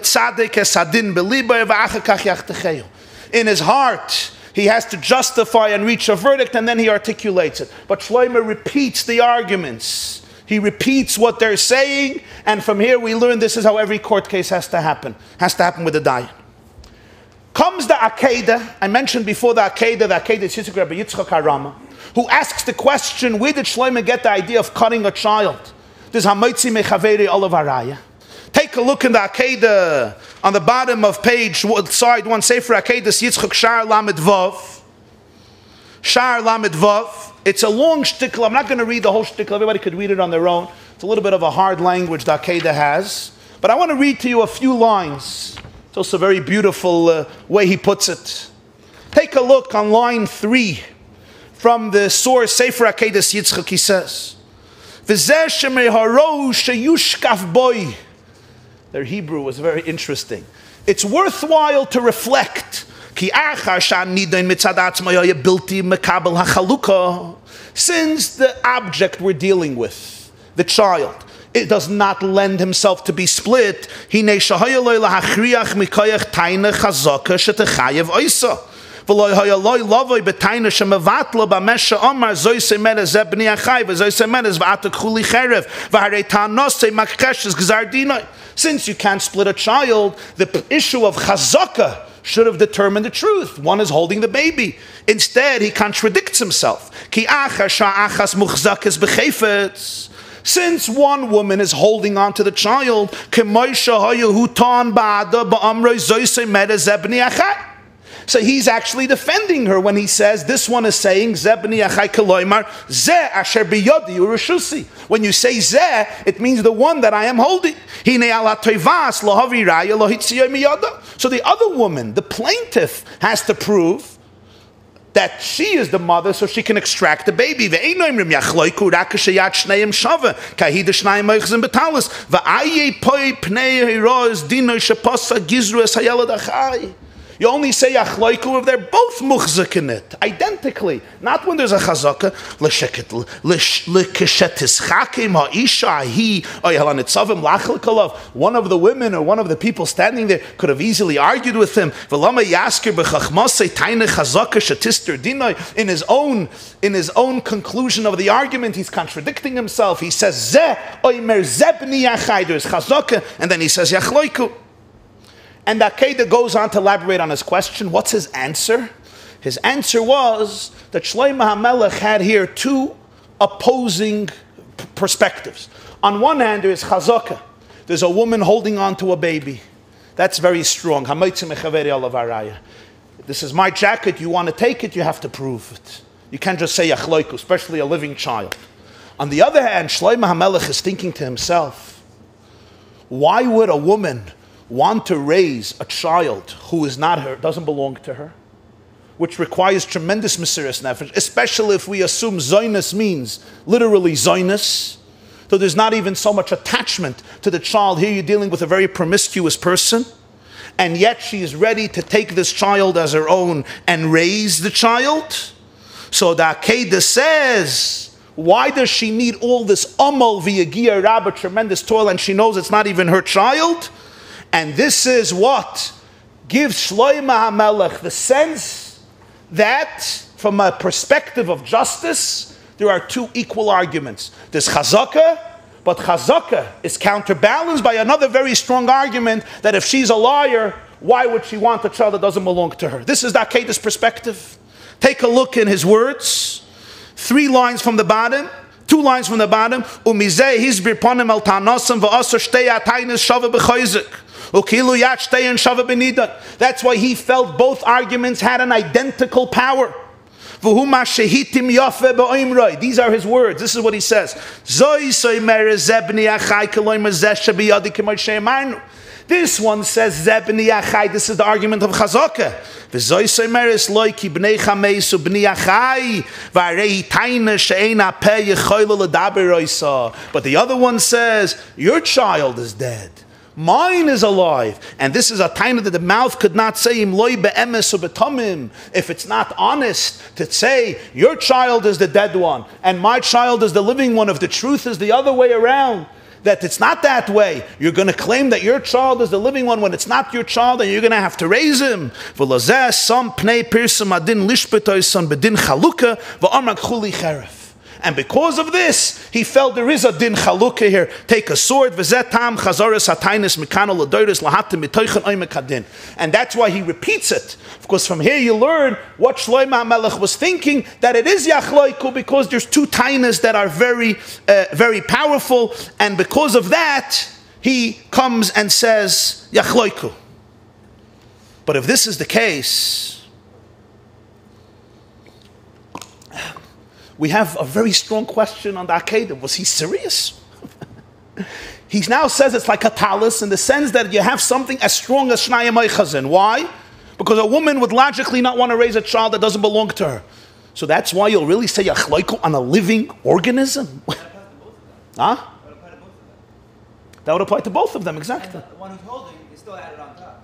his heart, he has to justify and reach a verdict, and then he articulates it. But Shlomo repeats the arguments. He repeats what they're saying, and from here we learn this is how every court case has to happen. Has to happen with the dayan. Comes the Akedah. I mentioned before the Akedah is Rabbi Yitzchak HaRama, who asks the question, where did Shlomo get the idea of cutting a child? This Hamoitzi Mechaveri Olav Haraya. Take a look in the Akedah on the bottom of side 1, Sefer Akedah, Yitzchak Shar Lamed Vav. Shar Lamed Vav. It's a long shtickle. I'm not going to read the whole shtickle. Everybody could read it on their own. It's a little bit of a hard language the Akedah has. But I want to read to you a few lines. It's also a very beautiful way he puts it. Take a look on line 3 from the source Sefer Akedah Yitzchak. He says, their Hebrew was very interesting. It's worthwhile to reflect. Since the object we're dealing with, the child, it does not lend himself to be split. Since you can't split a child, the issue of chazaka should have determined the truth. One is holding the baby. Instead, he contradicts himself. Since one woman is holding on to the child, so he's actually defending her when he says, this one is saying, when you say zeh, it means the one that I am holding. So the other woman, the plaintiff, has to prove that she is the mother so she can extract the baby. You only say achloiku if they're both muchzik in it, identically. Not when there's a chazaka. One of the women or one of the people standing there could have easily argued with him. In his own conclusion of the argument, he's contradicting himself. He says, there's chazaka, and then he says, yachloiku. And the Akedah goes on to elaborate on his question. What's his answer? His answer was that Shlomo HaMelech had here two opposing perspectives. On one hand, there is chazaka. There's a woman holding on to a baby. That's very strong. This is my jacket. You want to take it, you have to prove it. You can't just say yachloiku, especially a living child. On the other hand, Shlomo HaMelech is thinking to himself, why would a woman want to raise a child who is not her, doesn't belong to her, which requires tremendous mesiras nefesh, especially if we assume zoinus means literally zoinus, so there's not even so much attachment to the child. Here you're dealing with a very promiscuous person, and yet she is ready to take this child as her own and raise the child. So the Akedah says, why does she need all this amal via Gia Rabba, tremendous toil, and she knows it's not even her child? And this is what gives Shlomo HaMelech the sense that, from a perspective of justice, there are two equal arguments. There's chazaka, but chazaka is counterbalanced by another very strong argument that if she's a liar, why would she want a child that doesn't belong to her? This is the Akedah's perspective. Take a look in his words. 3 lines from the bottom. 2 lines from the bottom. Umizeh hizbir ponim al tanosam va'asar shtei ataynis shava b'choizik. That's why he felt both arguments had an identical power. These are his words. This is what he says. This one says Zebni Achai. This is the argument of Chazaka. But the other one says, your child is dead. Mine is alive. And this is a taina that the mouth could not say im loy be'emes u'betomim. If it's not honest to say, your child is the dead one, and my child is the living one, if the truth is the other way around, that it's not that way, you're going to claim that your child is the living one when it's not your child, and you're going to have to raise him. And because of this, he felt there is a din chalukah here. Take a sword, and that's why he repeats it. Because from here you learn what Shlomo HaMelech was thinking, that it is yachloiku, because there's 2 tainas that are very, very powerful, and because of that, he comes and says yachloiku. But if this is the case, we have a very strong question on the Akedah. Was he serious? He now says it's like a talus in the sense that you have something as strong as Shnayim Eichazin. Why? Because a woman would logically not want to raise a child that doesn't belong to her. So that's why you'll really say yachloiku on a living organism? Huh? That would apply to both of them, exactly. And the one who's holding is still added on top.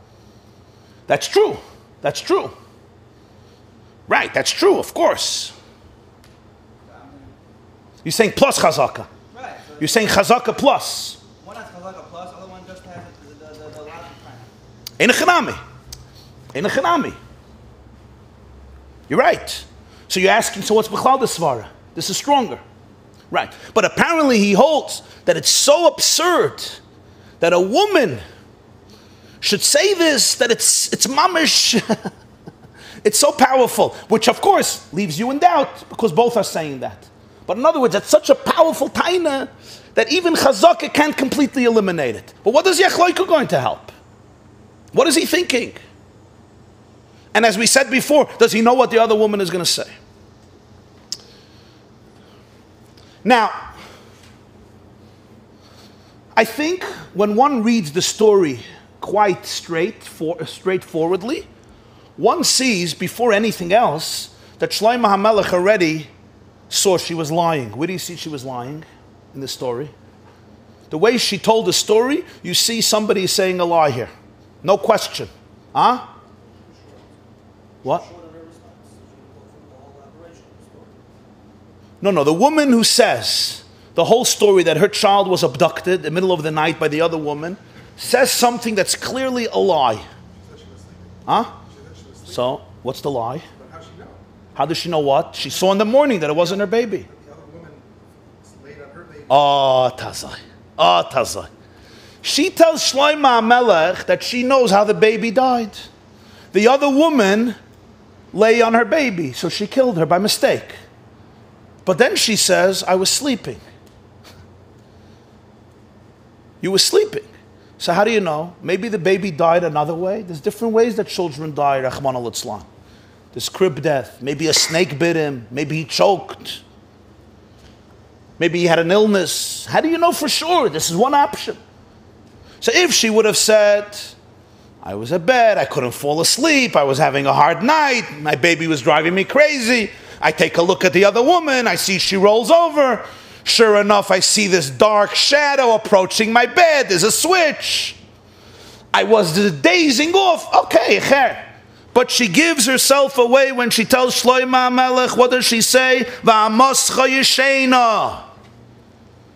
That's true. That's true. Right, that's true, of course. You're saying plus chazaka. Right. So you're saying chazaka plus. One has chazaka plus, the other one just has the logic kind. Ein echanami. Ein echanami. You're right. So you're asking, so what's b'chlal the svara? This is stronger. Right. But apparently he holds that it's so absurd that a woman should say this, that it's mamish. It's so powerful, which of course leaves you in doubt, because both are saying that. But in other words, it's such a powerful taina that even chazaka can't completely eliminate it. But what is yachloiku going to help? What is he thinking? And as we said before, does he know what the other woman is going to say? Now, I think when one reads the story quite straightforwardly, one sees before anything else that Shlomo HaMelech already saw she was lying. Where do you see she was lying in the story? The way she told the story, you see somebody saying a lie here. No question. Huh? What? No, the woman who says the whole story that her child was abducted in the middle of the night by the other woman says something that's clearly a lie. Huh? So, what's the lie? How does she know what? She saw in the morning that it wasn't her baby. Oh, Tazai. She tells Shlomo HaMelech that she knows how the baby died. The other woman lay on her baby, so she killed her by mistake. But then she says, I was sleeping. You were sleeping. So how do you know? Maybe the baby died another way. There's different ways that children die, Rahman al-Islam. There's crib death. Maybe a snake bit him. Maybe he choked. Maybe he had an illness. How do you know for sure? This is one option. So if she would have said, I was at bed, I couldn't fall asleep, I was having a hard night, my baby was driving me crazy, I take a look at the other woman, I see she rolls over, sure enough I see this dark shadow approaching my bed, there's a switch, I was dazing off, okay, but she gives herself away when she tells Shlomo HaMelech, what does she say? Va'amoscha yeshena.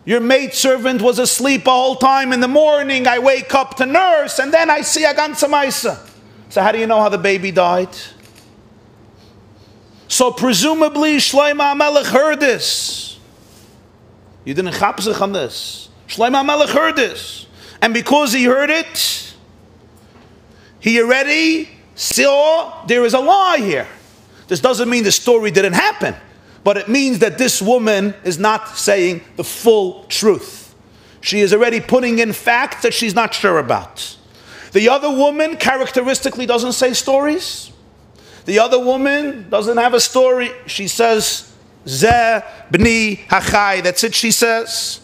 Your maidservant was asleep the whole time. In the morning, I wake up to nurse, and then I see a ganze maisa. So how do you know how the baby died? So presumably, Shlomo HaMelech heard this. You didn't chapzich on this. Shlomo HaMelech heard this. And because he heard it, he already saw there is a lie here. This doesn't mean the story didn't happen. But it means that this woman is not saying the full truth. She is already putting in facts that she's not sure about. The other woman characteristically doesn't say stories. The other woman doesn't have a story. She says, Zeh b'ni hachai. That's it, she says.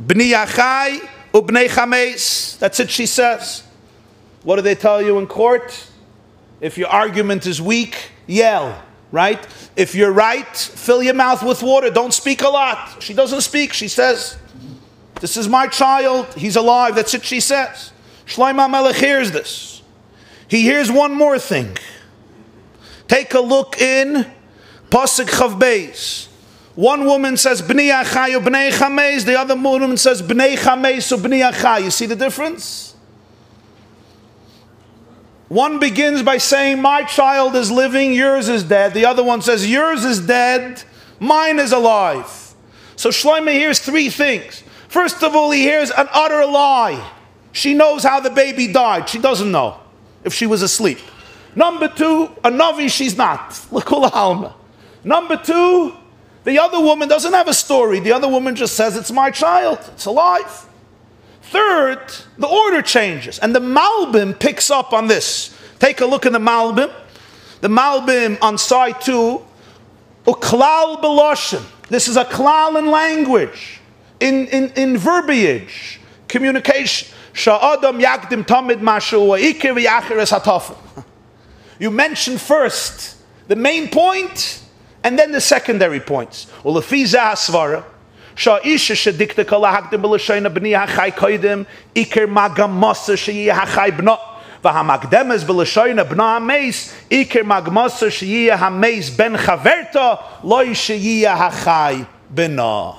B'ni hachai u'bnei chameis. That's it, she says. What do they tell you in court? If your argument is weak, yell, right? If you're right, fill your mouth with water. Don't speak a lot. She doesn't speak. She says, this is my child. He's alive. That's it, she says. Shlomo HaMelech hears this. He hears one more thing. Take a look in Pasuk Chav Beis. One woman says, B'nei achai u b'nei chameis. The other woman says, B'nei chameis u b'nei achai. You see the difference? One begins by saying, my child is living, yours is dead. The other one says, yours is dead, mine is alive. So Shlomo hears three things. First of all, he hears an utter lie. She knows how the baby died. She doesn't know if she was asleep. Number two, a Navi, she's not. Number two, the other woman doesn't have a story. The other woman just says, it's my child, it's alive. Third, the order changes, and the Malbim picks up on this. Take a look at the Malbim. The Malbim on side 2, uklal beloshin. This is a klal in language, in verbiage, communication. Sha'adam yakdim tamid mashu wa ikir v'yachiris hatafel. You mention first the main point, and then the secondary points. Ulefi zeh hasvara. Sha'isha shedikta kala hakdim b'lashoina b'ni hachai koidim ikir magamasa sheyi hachai b'no v'hamagdemes b'lashoina b'na hameis ikir magmasa sheyi hameis ben chaverta loy sheyi hachai b'no.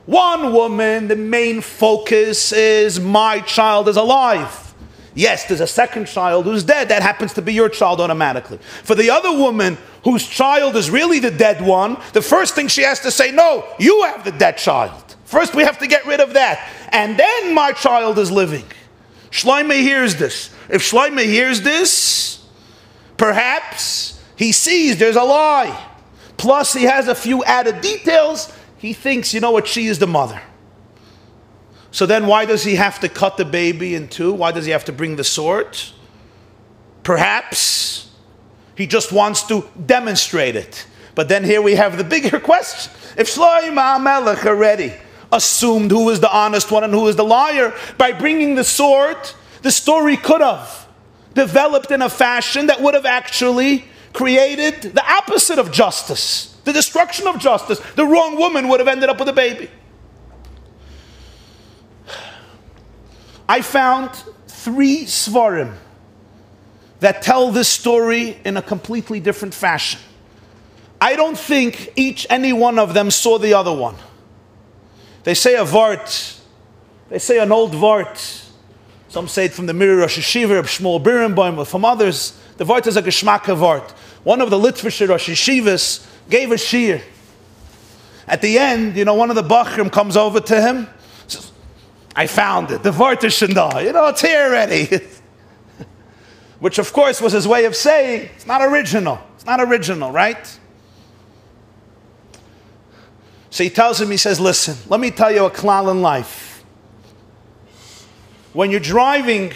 One woman, the main focus is my child is alive. Yes, there's a second child who's dead. That happens to be your child automatically. For the other woman whose child is really the dead one, the first thing she has to say, no, you have the dead child. First we have to get rid of that. And then my child is living. Shlomo hears this. If Shlomo hears this, perhaps he sees there's a lie. Plus he has a few added details. He thinks, you know what, she is the mother. So then why does he have to cut the baby in two? Why does he have to bring the sword? Perhaps he just wants to demonstrate it. But then here we have the bigger question. If Shlomo HaMelech already assumed who is the honest one and who is the liar, by bringing the sword, the story could have developed in a fashion that would have actually created the opposite of justice, the destruction of justice. The wrong woman would have ended up with a baby. I found 3 svarim that tell this story in a completely different fashion. I don't think any one of them saw the other one. They say a vart. They say an old vart. Some say it from the Mirror Rosh Yeshiva, Shmuel Birenbaum, but from others, the vart is a geschmacke vart. One of the Litvische Rosh Yeshivas gave a shir. At the end, one of the Bachrim comes over to him, says, I found it. The vart is shendal. It's here already. Which, of course, was his way of saying, it's not original. It's not original, right? So he tells him, he says, listen, let me tell you a klal in life. When you're driving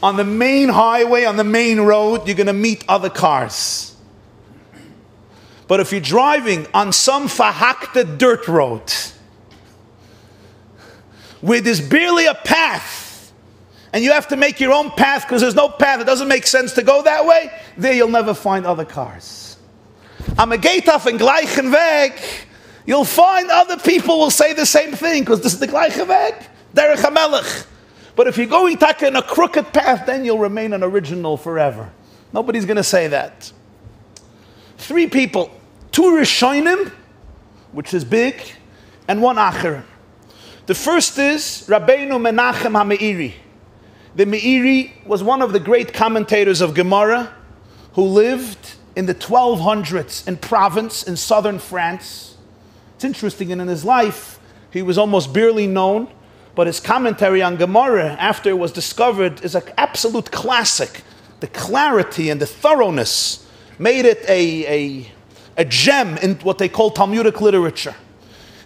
on the main highway, on the main road, you're going to meet other cars. But if you're driving on some verhackte dirt road, where there's barely a path, and you have to make your own path because there's no path, it doesn't make sense to go that way, there you'll never find other cars. Am a gate auf en gleichen Weg, you'll find other people will say the same thing because this is the gleiche Weg, derech hamelech. But if you're going in a crooked path, then you'll remain an original forever. Nobody's going to say that. 3 people, 2 Rishonim, which is big, and 1 Acherim. The first is Rabbeinu Menachem HaMeiri. The Meiri was one of the great commentators of Gemara who lived in the 1200s in Provence in southern France. It's interesting, and in his life, he was almost barely known, but his commentary on Gemara, after it was discovered, is an absolute classic. The clarity and the thoroughness made it a gem in what they call Talmudic literature.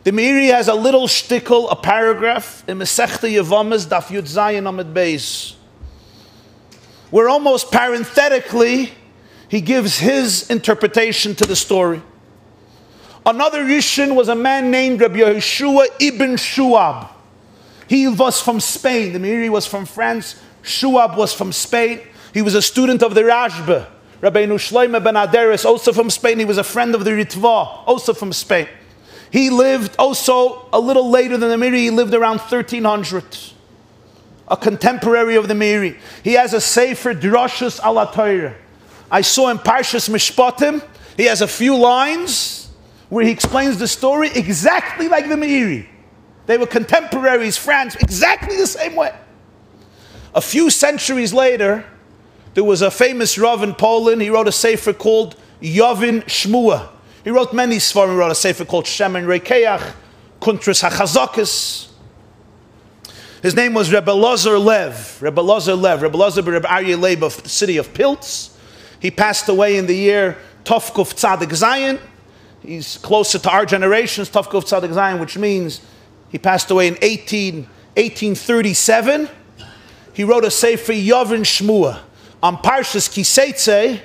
The Meiri has a little shtickle, a paragraph, in Masechta Yevamis, Daf Yud Zayin Amud Beis, where almost parenthetically, he gives his interpretation to the story. Another Rishon was a man named Rabbi Yehoshua ibn Shuab. He was from Spain. The Meiri was from France. Shuab was from Spain. He was a student of the Rashba. Rabbi Shlomo ben Aderes, also from Spain. He was a friend of the Ritva, also from Spain. He lived also a little later than the Meiri. He lived around 1300. A contemporary of the Meiri. He has a Sefer Drashos ala Torah. I saw in Parshas Mishpatim, he has a few lines where he explains the story exactly like the Meiri. They were contemporaries, France, exactly the same way. A few centuries later, there was a famous Rav in Poland. He wrote a sefer called Yovin Shmua. He wrote many svarim. He wrote a sefer called Shemen Rekeach, Kuntras HaChazakis. His name was Rebbe Lazar Lev. Rebbe Lazar Lev. Rebbe Lazar ben Rebbe Aryeh Leib of the city of Pilz. He passed away in the year Tovkuf Tzadik Zayin. He's closer to our generations, Tovkuf Tzadik Zayin, which means he passed away in 1837. He wrote a sefer Yovin Shmua. On Parshas Kiseitze,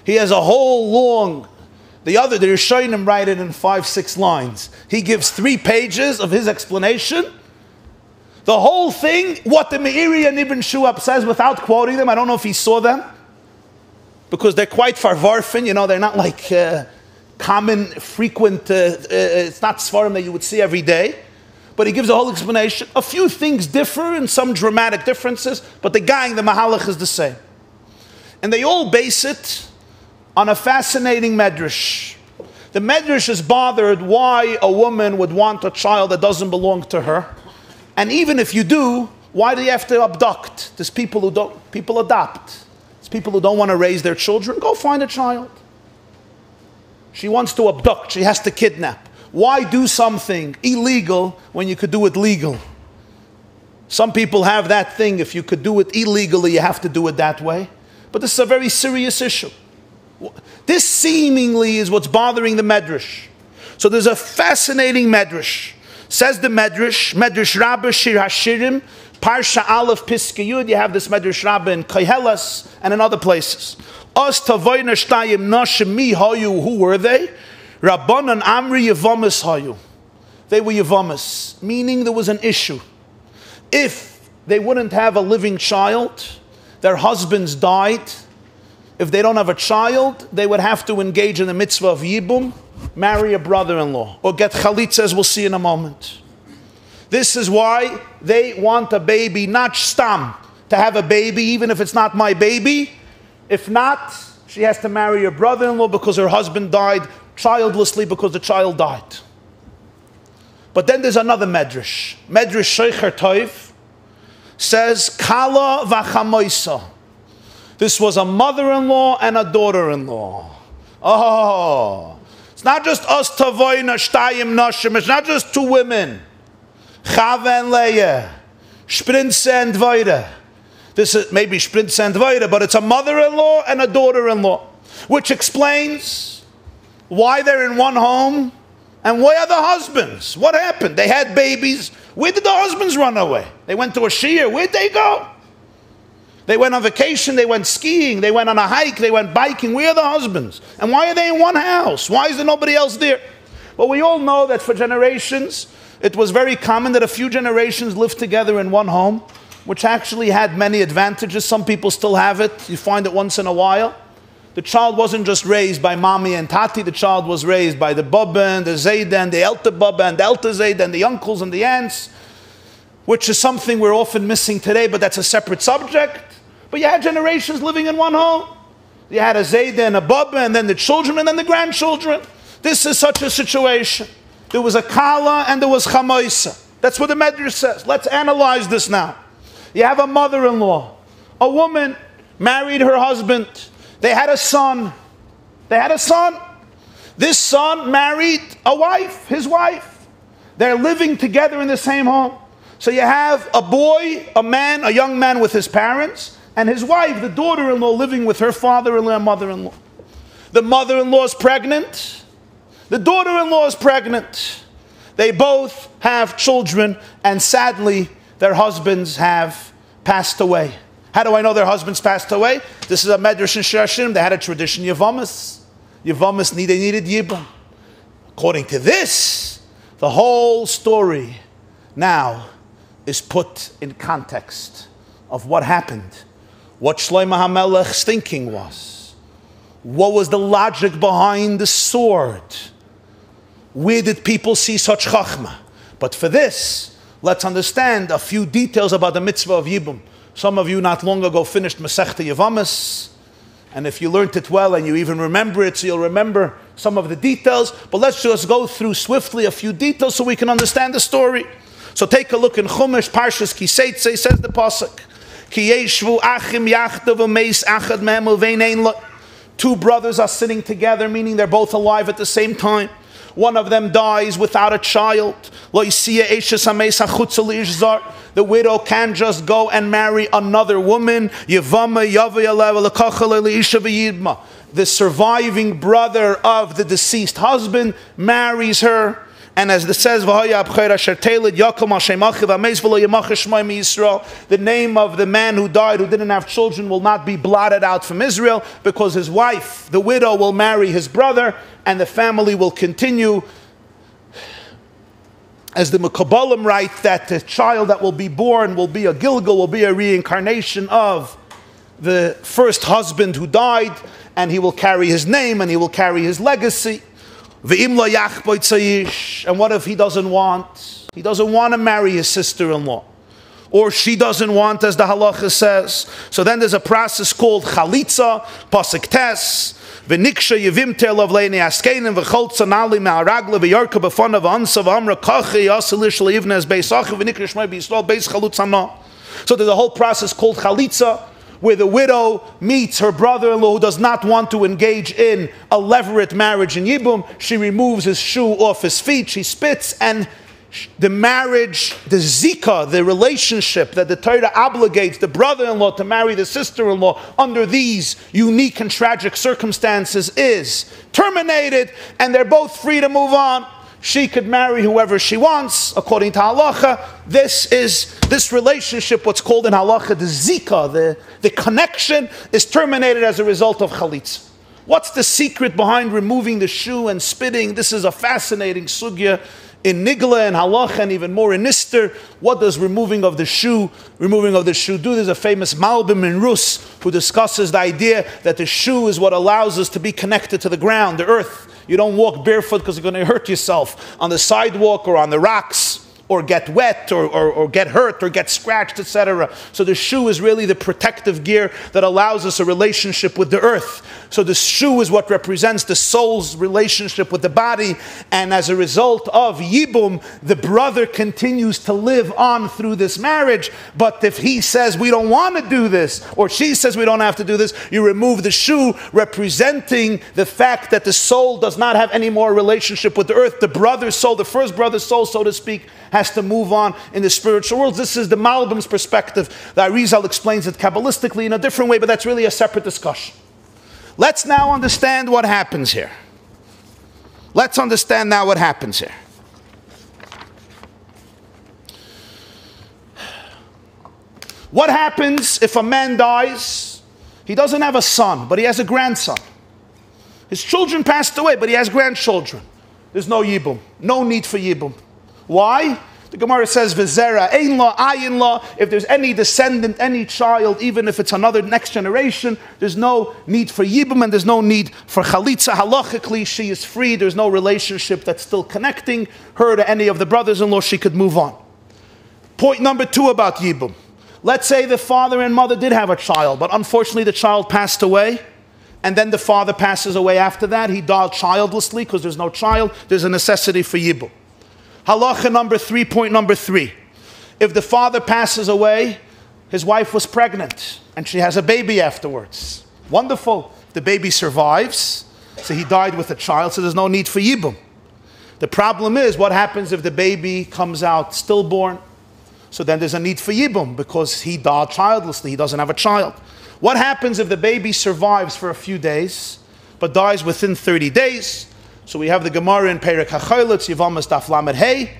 he has a whole long, the Rishonim write it in 5-6 lines. He gives 3 pages of his explanation. The whole thing, what the Meiri and Ibn Shuab says without quoting them, I don't know if he saw them, because they're quite farvarfin, they're not like common, frequent, it's not svarim that you would see every day. But he gives a whole explanation. A few things differ and some dramatic differences, but the mahalach is the same. And they all base it on a fascinating Madrish. The Madrish is bothered why a woman would want a child that doesn't belong to her. And even if you do, why do you have to abduct? There's people adopt. There's people who don't want to raise their children. Go find a child. She wants to abduct. She has to kidnap. Why do something illegal when you could do it legal? Some people have that thing. If you could do it illegally, you have to do it that way. But this is a very serious issue. This seemingly is what's bothering the Madrish. So there's a fascinating Madrish. Says the Madrish Rabbi Shir Hashirim, Parsha Aleph Piskei Yud. You have this Madrish Rabbi in Koheles and in other places. Os tavoyna shtayim nashim mi hayu. Who were they? Rabbanan Amri Yevamis hayu. They were Yevamis, meaning there was an issue. If they wouldn't have a living child, their husbands died. If they don't have a child, they would have to engage in the mitzvah of Eboom, marry a brother-in-law, or get chalitza, as we'll see in a moment. This is why they want a baby, not stam, to have a baby, even if it's not my baby, If not, she has to marry her brother-in-law because her husband died childlessly because the child died. But then there's another Madrish. Madrish Sheicher Toiv says, Kala v'chamoisa. This was a mother-in-law and a daughter-in-law. Oh, it's not just us tavoyna shtayim nashim. It's not just two women. Chava and Leah, Sprinze and Dvoire. This is maybe Sprinze and Dvoire, but it's a mother-in-law and a daughter-in-law, which explains why they're in one home and where are the husbands. What happened? They had babies. Where did the husbands run away? They went to a shiur. Where'd they go? They went on vacation, they went skiing, they went on a hike, they went biking. Where are the husbands? And why are they in one house? Why is there nobody else there? Well, we all know that for generations, it was very common that a few generations lived together in one home, which actually had many advantages. Some people still have it. You find it once in a while. The child wasn't just raised by mommy and tati. The child was raised by the baba and the zayda and the elta baba and the elta zayda and the uncles and the aunts, which is something we're often missing today, but that's a separate subject. But you had generations living in one home. You had a zayda and a baba, and then the children, and then the grandchildren. This is such a situation. There was a kala and there was chamoisa. That's what the Madrish says. Let's analyze this now. You have a mother-in-law. A woman married her husband. They had a son. This son married a wife, his wife. They're living together in the same home. So you have a boy, a man, a young man with his parents, and his wife, the daughter-in-law, living with her father-in-law and mother-in-law. The mother-in-law is pregnant. The daughter-in-law is pregnant. They both have children, and sadly, their husbands have passed away. How do I know their husbands passed away? This is a Madrish in Shashim. They had a tradition, Yevamis. Yevamis needed Yibam. According to this, the whole story now is put in context of what happened, what Shlomo HaMelech's thinking was. What was the logic behind the sword? Where did people see such chachma? But for this, let's understand a few details about the mitzvah of Eboom. Some of you not long ago finished Masechta Yevamis, and if you learned it well and you even remember it, so you'll remember some of the details. But let's just go through swiftly a few details so we can understand the story. So take a look in Chumash, Parshas Kiseitze, says the pasuk, Ki yeshvu achim yachdav umeis achad mehem uvein lo. Two brothers are sitting together, meaning they're both alive at the same time. One of them dies without a child. The widow can just go and marry another woman. The surviving brother of the deceased husband marries her. And as it says, the name of the man who died, who didn't have children, will not be blotted out from Israel, because his wife, the widow, will marry his brother, and the family will continue. As the Mekabalim write, that the child that will be born will be a Gilgal, will be a reincarnation of the first husband who died, and he will carry his name, and he will carry his legacy. And what if he doesn't want? He doesn't want to marry his sister-in-law. Or she doesn't want, as the halacha says. So then there's a process called chalitza, pasuk tes, v'niksha yevimter lavleini askenim v'choltza nali me'aragla v'yarka b'fana v'ansa v'amra kachi yasilish le'ivna as beisachi v'nikra shmai b'yisrael beis chalutzana. So there's a whole process called chalitza, where the widow meets her brother-in-law who does not want to engage in a levirate marriage in Eboom. She removes his shoe off his feet, she spits, and the marriage, the zika, the relationship that the Torah obligates the brother-in-law to marry the sister-in-law under these unique and tragic circumstances is terminated, and they're both free to move on. She could marry whoever she wants, according to halacha. This relationship, what's called in halacha the zika, the connection, is terminated as a result of chalitza. What's the secret behind removing the shoe and spitting? This is a fascinating sugya in nigla and halacha, and even more in nister. What does removing of the shoe do? There's a famous malbim in Rus who discusses the idea that the shoe is what allows us to be connected to the ground, the earth. You don't walk barefoot because you're going to hurt yourself on the sidewalk or on the rocks or get wet or get hurt or get scratched, etc. So the shoe is really the protective gear that allows us a relationship with the earth. So the shoe is what represents the soul's relationship with the body, and as a result of Eboom, the brother continues to live on through this marriage. But if he says we don't want to do this, or she says we don't have to do this, you remove the shoe, representing the fact that the soul does not have any more relationship with the earth. The brother's soul, the first brother's soul, so to speak, has to move on in the spiritual world. This is the Malbim's perspective. The Arizal explains it Kabbalistically in a different way, but that's really a separate discussion. Let's now understand what happens here. Let's understand now what happens here. What happens if a man dies? He doesn't have a son, but he has a grandson. His children passed away, but he has grandchildren. There's no Eboom. No need for Eboom. Why? The Gemara says, V'zera, ein la, ayin la. If there's any descendant, any child, even if it's another next generation, there's no need for Eboom and there's no need for Chalitza. Halachically, she is free. There's no relationship that's still connecting her to any of the brothers-in-law. She could move on. Point number 2 about Eboom. Let's say the father and mother did have a child, but unfortunately the child passed away, and then the father passes away after that. He died childlessly because there's no child. There's a necessity for Eboom. Halacha number 3, point number 3. If the father passes away, his wife was pregnant, and she has a baby afterwards. Wonderful. The baby survives, so he died with a child, so there's no need for Eboom. The problem is, what happens if the baby comes out stillborn? So then there's a need for Eboom, because he died childlessly, he doesn't have a child. What happens if the baby survives for a few days, but dies within 30 days? So we have the Gemara in Perek HaCholitz, Yevamos Daf Lamed Hey.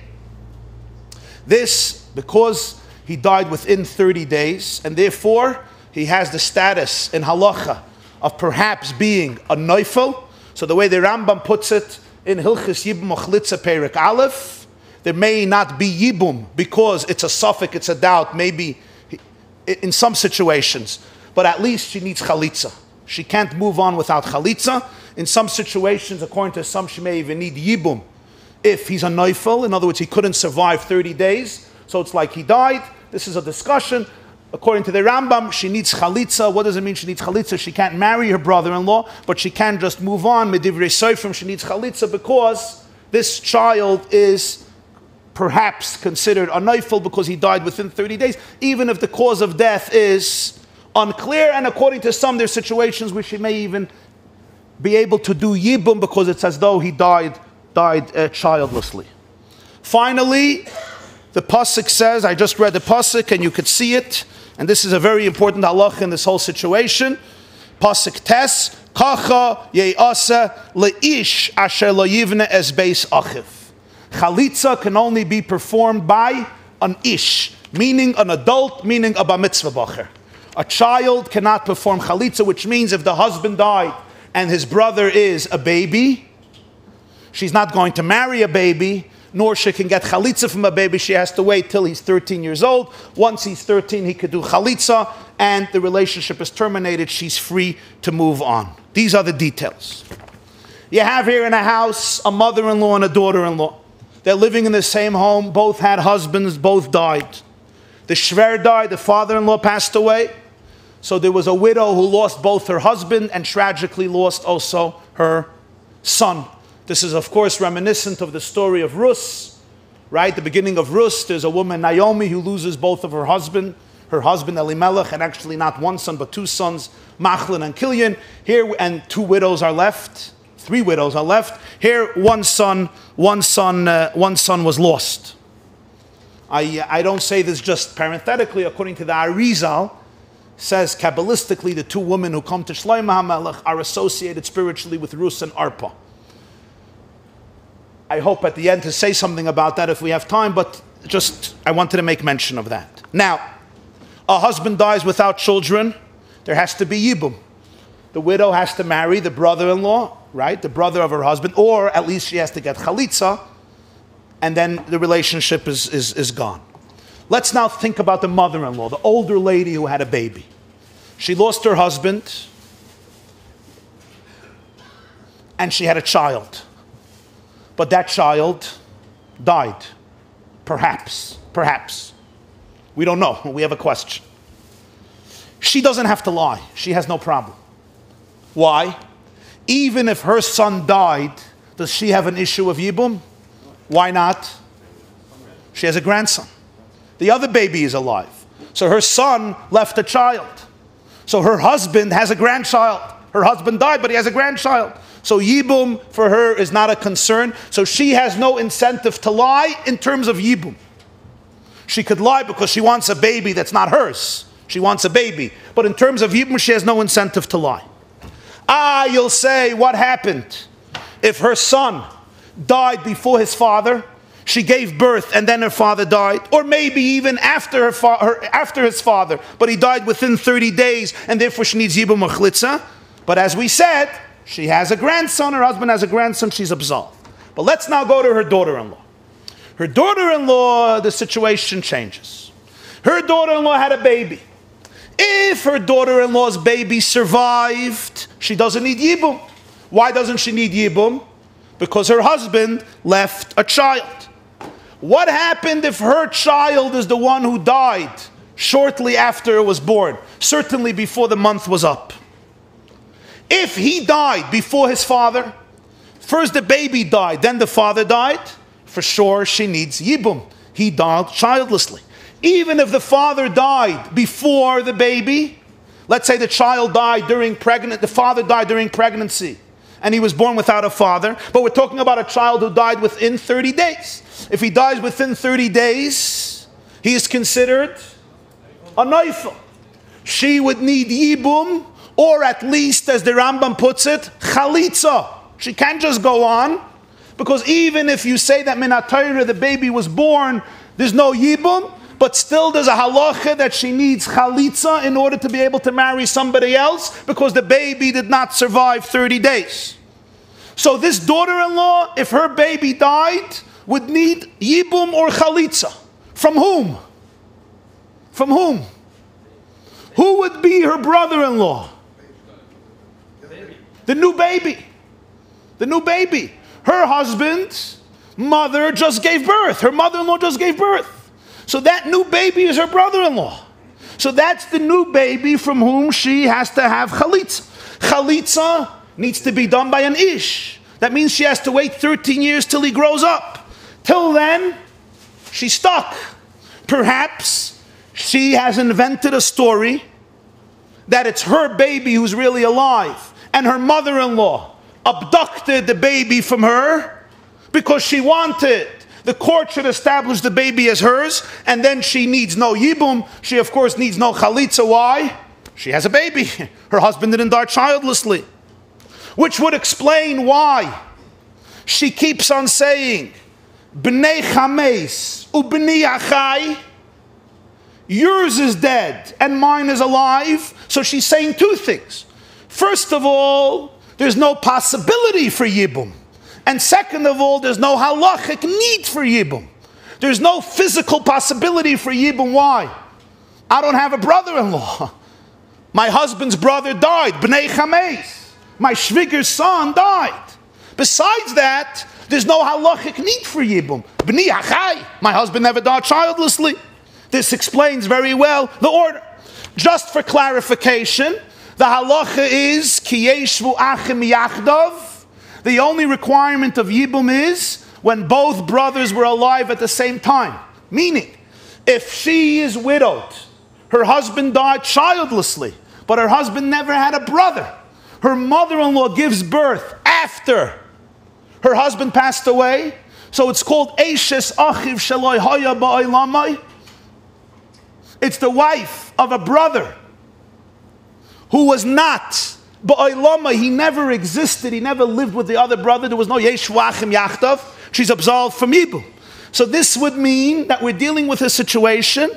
This, because he died within 30 days, and therefore he has the status in halacha of perhaps being a neufel. So the way the Rambam puts it in Hilchis Yibum Ochlitza Perek Aleph, there may not be Yibum because it's a suffix, it's a doubt, maybe in some situations, but at least she needs Chalitza. She can't move on without Chalitza. In some situations, according to some, she may even need Yibum if he's a neufel. In other words, he couldn't survive 30 days, so it's like he died. This is a discussion. According to the Rambam, she needs Chalitza. What does it mean she needs Chalitza? She can't marry her brother-in-law, but she can just move on. Medivrei Seifrim, she needs Chalitza because this child is perhaps considered a neufel because he died within 30 days, even if the cause of death is unclear. And according to some, there's situations where she may even be able to do Yibum because it's as though he died childlessly. Finally, the pasuk says, I just read the pasuk and you could see it, and this is a very important halacha in this whole situation. Pasuk tes, kacha ye'asa leish asher lo yivne es beis achiv. Chalitza can only be performed by an ish, meaning an adult, meaning a bar mitzvah bacher. A child cannot perform chalitza, which means if the husband died and his brother is a baby, she's not going to marry a baby, nor she can get chalitza from a baby. She has to wait till he's 13 years old. Once he's 13, he could do chalitza, and the relationship is terminated. She's free to move on. These are the details. You have here in a house a mother-in-law and a daughter-in-law. They're living in the same home. Both had husbands. Both died. The shver died. The father-in-law passed away. So there was a widow who lost both her husband and tragically lost also her son. This is, of course, reminiscent of the story of Rus, right? The beginning of Rus, there's a woman, Naomi, who loses both of her husband Elimelech, and actually not one son, but 2 sons, Machlin and Killian. Here, and 2 widows are left. 3 widows are left. Here, one son was lost. I don't say this just parenthetically. According to the Arizal, says Kabbalistically, the 2 women who come to Shlomo HaMelech are associated spiritually with Rus and Arpa. I hope at the end to say something about that if we have time, but just I wanted to make mention of that. Now, a husband dies without children, there has to be Eboom. The widow has to marry the brother-in-law, right? The brother of her husband, or at least she has to get Chalitza, and then the relationship is gone. Let's now think about the mother-in-law, the older lady who had a baby. She lost her husband, and she had a child. But that child died. Perhaps. We don't know. We have a question. She doesn't have to lie. She has no problem. Why? Even if her son died, does she have an issue of Eboom? Why not? She has a grandson. The other baby is alive. So her son left a child. So her husband has a grandchild. Her husband died, but he has a grandchild. So Eboom for her is not a concern. So she has no incentive to lie in terms of Eboom. She could lie because she wants a baby that's not hers. She wants a baby. But in terms of Eboom, she has no incentive to lie. You'll say, what happened? If her son died before his father, she gave birth and then her father died, or maybe even after after his father, but he died within 30 days, and therefore she needs Eboom or Chlitza. But as we said, she has a grandson, her husband has a grandson, she's absolved. But let's now go to her daughter-in-law. Her daughter-in-law, the situation changes. Her daughter-in-law had a baby. If her daughter-in-law's baby survived, she doesn't need Eboom. Why doesn't she need Eboom? Because her husband left a child. What happened if her child is the one who died shortly after it was born? Certainly before the month was up. If he died before his father, first the baby died, then the father died, for sure she needs Eboom. He died childlessly. Even if the father died before the baby, let's say the child died during the father died during pregnancy, and he was born without a father, but we're talking about a child who died within 30 days. If he dies within 30 days, he is considered a neifel. She would need Eboom, or at least, as the Rambam puts it, chalitza. She can't just go on, because even if you say that min HaTorah, the baby was born, there's no Eboom, but still there's a halacha that she needs chalitza in order to be able to marry somebody else, because the baby did not survive 30 days. So this daughter-in-law, if her baby died, would need Eboom or chalitza. From whom? From whom? Who would be her brother-in-law? The new baby. The new baby. Her husband's mother just gave birth. Her mother-in-law just gave birth. So that new baby is her brother-in-law. So that's the new baby from whom she has to have chalitza. Chalitza needs to be done by an ish. That means she has to wait 13 years till he grows up. Till then, she's stuck. Perhaps she has invented a story that it's her baby who's really alive, and her mother-in-law abducted the baby from her because she wanted the court should establish the baby as hers, and then she needs no Eboom. She, of course, needs no chalitza. Why? She has a baby. Her husband didn't die childlessly. Which would explain why she keeps on saying, B'nei chameis u'b'nei achai, yours is dead and mine is alive. So she's saying two things. First of all, there's no possibility for Eboom. And second of all, there's no halachic need for Eboom. There's no physical possibility for Eboom. Why? I don't have a brother-in-law. My husband's brother died. B'nei chameis. My shviger's son died. Besides that, there's no halachic need for Eboom. B'nei achai. My husband never died childlessly. This explains very well the order. Just for clarification, the halacha is ki yeshvu achim yachdav. The only requirement of Eboom is when both brothers were alive at the same time. Meaning, if she is widowed, her husband died childlessly, but her husband never had a brother. Her mother-in-law gives birth after her husband passed away. So it's called Eishes Achiv Sheloi Haya Ba'olamai. It's the wife of a brother who was not Ba'olamai. He never existed. He never lived with the other brother. There was no Yeshu Achim Yachtav. She's absolved from Eboom. So this would mean that we're dealing with a situation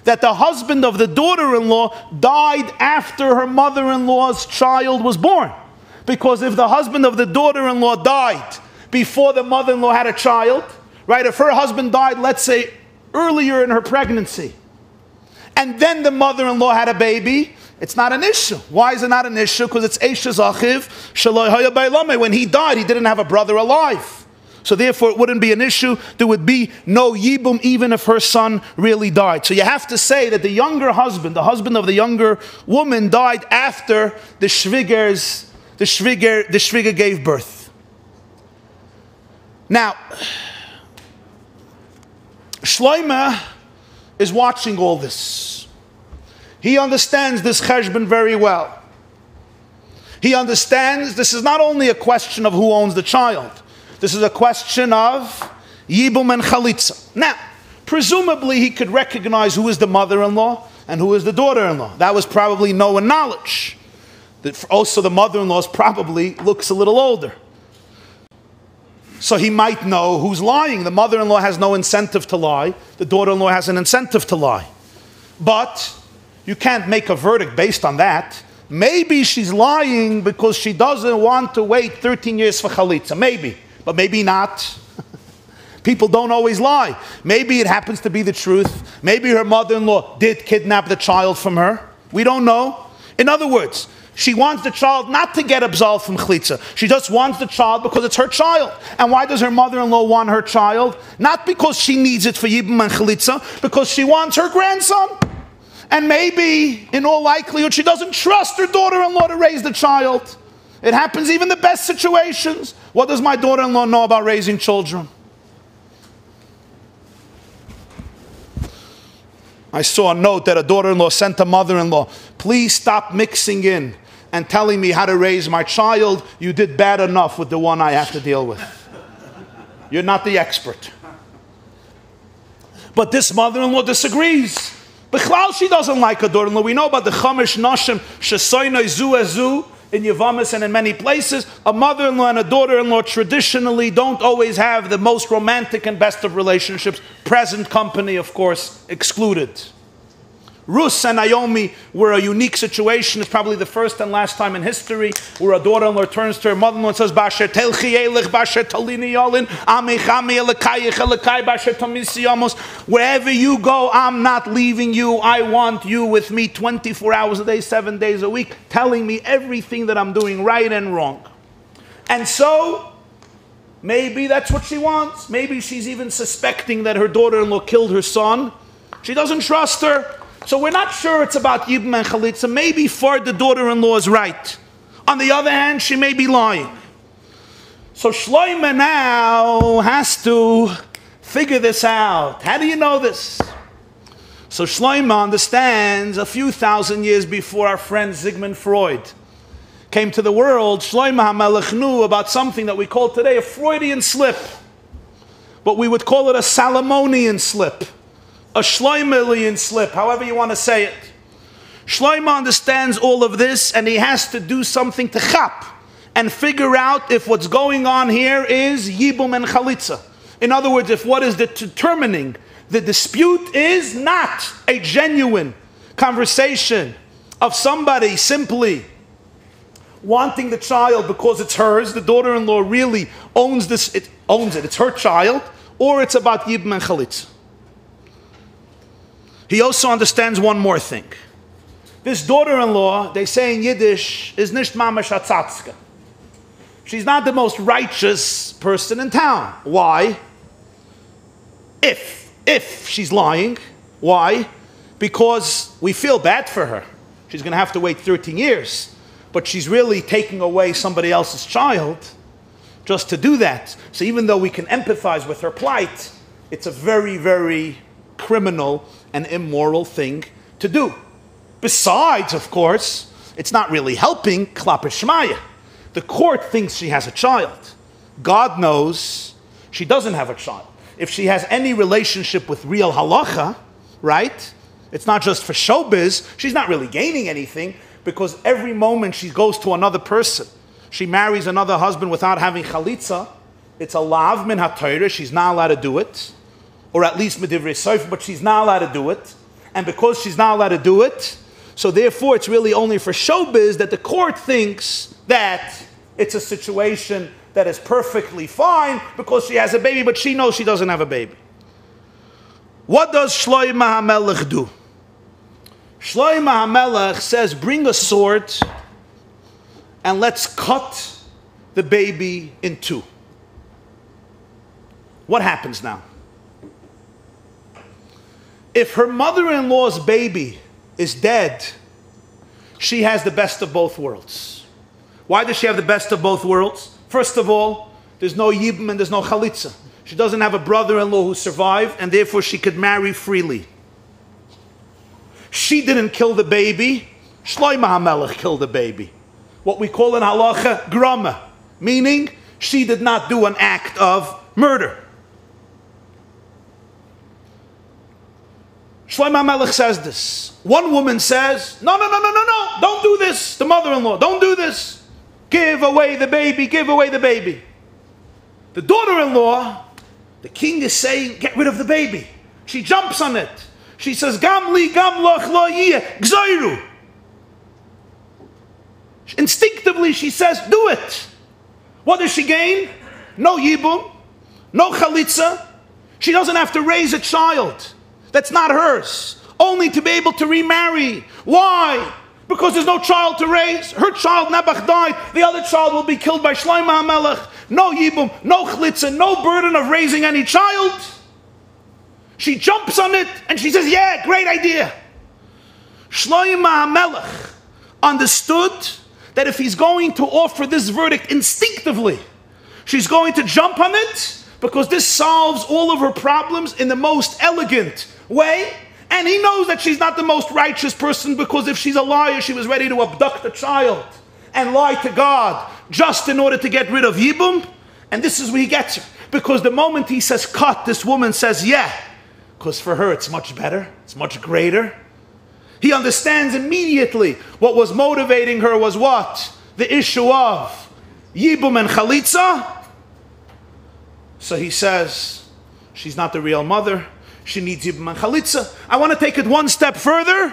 that the husband of the daughter-in-law died after her mother-in-law's child was born. Because if the husband of the daughter-in-law died before the mother-in-law had a child, right? If her husband died, let's say, earlier in her pregnancy, and then the mother-in-law had a baby, it's not an issue. Why is it not an issue? Because it's Eishes Achiv Sheloi Haya Ba'olamai. When he died, he didn't have a brother alive. So therefore it wouldn't be an issue. There would be no Eboom even if her son really died. So you have to say that the younger husband, the husband of the younger woman, died after the Shviger gave birth. Now, Shlomo is watching all this. He understands this cheshbon very well. He understands this is not only a question of who owns the child. This is a question of Eboom and Chalitza. Now, presumably he could recognize who is the mother-in-law and who is the daughter-in-law. That was probably known knowledge. Also the mother-in-law probably looks a little older. So he might know who's lying. The mother-in-law has no incentive to lie. The daughter-in-law has an incentive to lie. But you can't make a verdict based on that. Maybe she's lying because she doesn't want to wait 13 years for chalitza. Maybe. But maybe not. People don't always lie. Maybe it happens to be the truth. Maybe her mother-in-law did kidnap the child from her. We don't know. In other words, she wants the child not to get absolved from chalitza. She just wants the child because it's her child. And why does her mother-in-law want her child? Not because she needs it for Eboom and chalitza, because she wants her grandson. And maybe, in all likelihood, she doesn't trust her daughter-in-law to raise the child. It happens even in the best situations. What does my daughter-in-law know about raising children? I saw a note that a daughter-in-law sent a mother-in-law. Please stop mixing in and telling me how to raise my child. You did bad enough with the one I have to deal with. You're not the expert. But this mother-in-law disagrees. B'chlal, she doesn't like her daughter-in-law. We know about the Chamish Nashim, Shesoinoi Zu Ezu, in Yevamis and in many places. A mother-in-law and a daughter-in-law traditionally don't always have the most romantic and best of relationships. Present company, of course, excluded. Rus and Naomi were a unique situation. It's probably the first and last time in history where a daughter-in-law turns to her mother-in-law and says, Basher telchi elich, Basher talini yolin, Amichami elekayich elekai, Basher tamisi yamos. Wherever you go, I'm not leaving you. I want you with me 24 hours a day, 7 days a week, telling me everything that I'm doing right and wrong. And so, maybe that's what she wants. Maybe she's even suspecting that her daughter-in-law killed her son. She doesn't trust her. So we're not sure it's about Eboom and Chalitza. Maybe Fard, the daughter-in-law, is right. On the other hand, she may be lying. So Shlomo now has to figure this out. How do you know this? So Shlomo understands a few thousand years before our friend Sigmund Freud came to the world, Shlomo HaMelech knew about something that we call today a Freudian slip. But we would call it a Salomonian slip. A Shloimelian slip, however you want to say it. Shlomo understands all of this and he has to do something to chap and figure out if what's going on here is Eboom and Chalitza. In other words, if what is determining the dispute is not a genuine conversation of somebody simply wanting the child because it's hers, the daughter-in-law really owns this, it's her child, or it's about Eboom and Chalitza. He also understands one more thing. This daughter-in-law, they say in Yiddish, is nicht mamash hatzatzka. She's not the most righteous person in town. Why? If she's lying. Why? Because we feel bad for her. She's going to have to wait 13 years. But she's really taking away somebody else's child just to do that. So even though we can empathize with her plight, it's a very, very criminal and immoral thing to do. Besides, of course, it's not really helping Klapeh Shmaya. The court thinks she has a child. God knows she doesn't have a child. If she has any relationship with real halacha, right? It's not just for showbiz. She's not really gaining anything because every moment she goes to another person, she marries another husband without having chalitza, it's a lav min ha-Torah. She's not allowed to do it. Or at least medivrei sofer, but she's not allowed to do it. And because she's not allowed to do it, so therefore it's really only for showbiz that the court thinks that it's a situation that is perfectly fine because she has a baby, but she knows she doesn't have a baby. What does Shlomo HaMelech do? Shlomo HaMelech says, bring a sword and let's cut the baby in two. What happens now? If her mother-in-law's baby is dead, she has the best of both worlds. Why does she have the best of both worlds? First of all, there's no Eboom and there's no chalitza. She doesn't have a brother-in-law who survived, and therefore she could marry freely. She didn't kill the baby. Shlomo HaMelech killed the baby. What we call in halacha, grama, meaning she did not do an act of murder. Shlomo HaMelech says this. One woman says, no, don't do this. The mother-in-law, don't do this. Give away the baby, give away the baby. The daughter-in-law, the king is saying, get rid of the baby. She jumps on it. She says, Gam li, gam loch lo yeh, gzoiru. Instinctively she says, do it. What does she gain? No Eboom, no chalitza. She doesn't have to raise a child. That's not hers. Only to be able to remarry. Why? Because there's no child to raise. Her child, Nebuch, died. The other child will be killed by Shlomo HaMelech. No Eboom, no chalitza, no burden of raising any child. She jumps on it and she says, yeah, great idea. Shlomo HaMelech understood that if he's going to offer this verdict instinctively, she's going to jump on it because this solves all of her problems in the most elegant way. And he knows that she's not the most righteous person because if she's a liar, she was ready to abduct a child and lie to God just in order to get rid of Eboom. And this is where he gets her. Because the moment he says cut, this woman says yeah. Because for her it's much better, it's much greater. He understands immediately what was motivating her was what? The issue of Eboom and chalitza. So he says, she's not the real mother. She needs Eboom and chalitza. I want to take it one step further,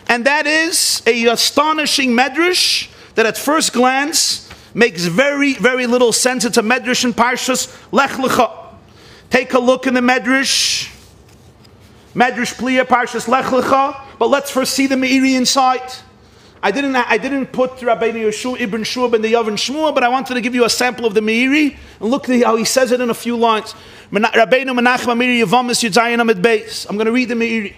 and that is a astonishing Madrish that at first glance makes very, very little sense. It's a Madrish in Parshas Lech Lecha. Take a look in the Madrish Pliya Parshas Lech Lecha. But let's first see the Meiri inside. I didn't put Rabbi Yeshua Ibn Shub and the Yavin Shmuel, but I wanted to give you a sample of the Meiri and look how he says it in a few lines. Rabbeinu Menachem Meiri Yavamis Yudzayin Amid Beis. I'm going to read the Meiri.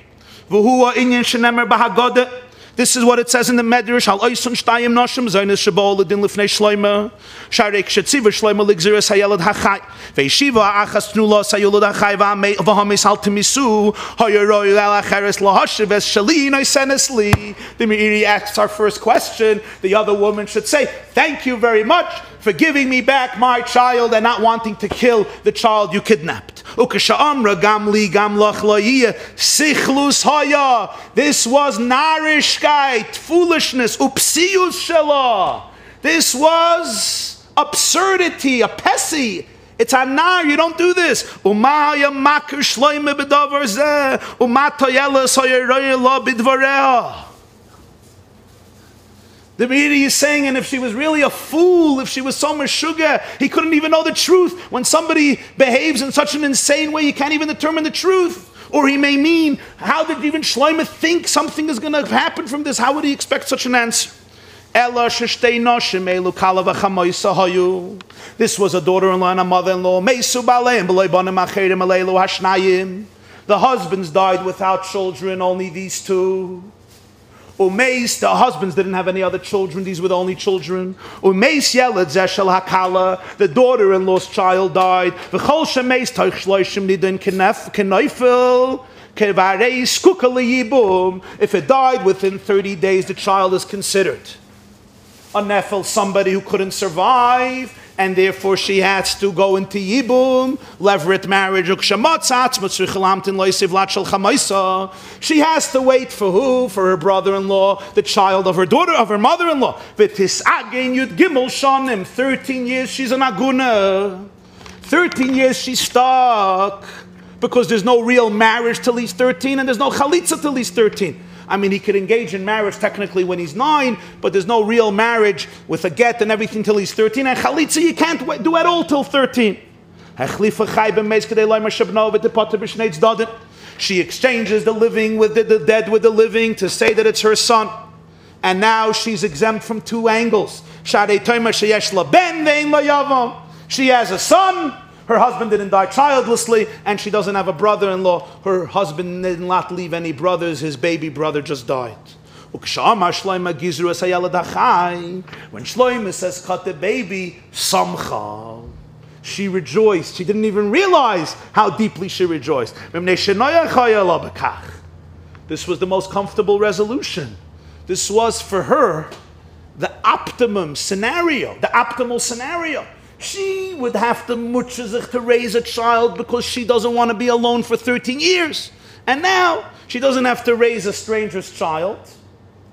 V'hu ha'inyan shenemer b'Haggadah. This is what it says in the Madrish. Hal oisun shtayim noshim zaynes shebol ledin lifnei Shlomo. Sharek shetziv Shlomo ligziras hayelad hachai. Ve'yeshiva achas tnula sayulad hachai v'hamis hal timisu. Hoyeroy al acheres lahashiv es shalin oisenesli. The Meiri asks our first question. The other woman should say, thank you very much for giving me back my child and not wanting to kill the child you kidnapped. This was narishkeit, foolishness, upsiyus shela. This was absurdity, a pesi. It's a nar, you don't do this. The Meiri is saying, and if she was really a fool, if she was so meshuga, he couldn't even know the truth. When somebody behaves in such an insane way, you can't even determine the truth. Or he may mean, how did even Shlomo think something is going to happen from this? How would he expect such an answer? This was a daughter-in-law and a mother-in-law. The husbands died without children, only these two. Umeis, the husbands didn't have any other children, these were the only children. Umeis yelad zeshel hakala, the daughter-in-law's child died. V'chol shemeis toich shloishim nidin k'neifel, k'vareis kukali yibum. If it died within 30 days, the child is considered a nefel, somebody who couldn't survive, and therefore she has to go into Eboom, leveret marriage. She has to wait for who? For her brother-in-law, the child of her daughter, of her mother-in-law. 13 years she's an aguna. 13 years she's stuck. Because there's no real marriage till he's 13, and there's no chalitza till he's 13. I mean, he could engage in marriage technically when he's 9, but there's no real marriage with a get and everything till he's 13. And chalitza you can't do at all till 13. She exchanges the living with the dead with the living to say that it's her son. And now she's exempt from two angles. She has a son. Her husband didn't die childlessly, and she doesn't have a brother-in-law. Her husband did not leave any brothers. His baby brother just died. When Shlomo says, cut the baby, samcha. She rejoiced. She didn't even realize how deeply she rejoiced. This was the most comfortable resolution. This was for her the optimum scenario, the optimal scenario. She would have to mutchazich to raise a child because she doesn't want to be alone for 13 years. And now she doesn't have to raise a stranger's child.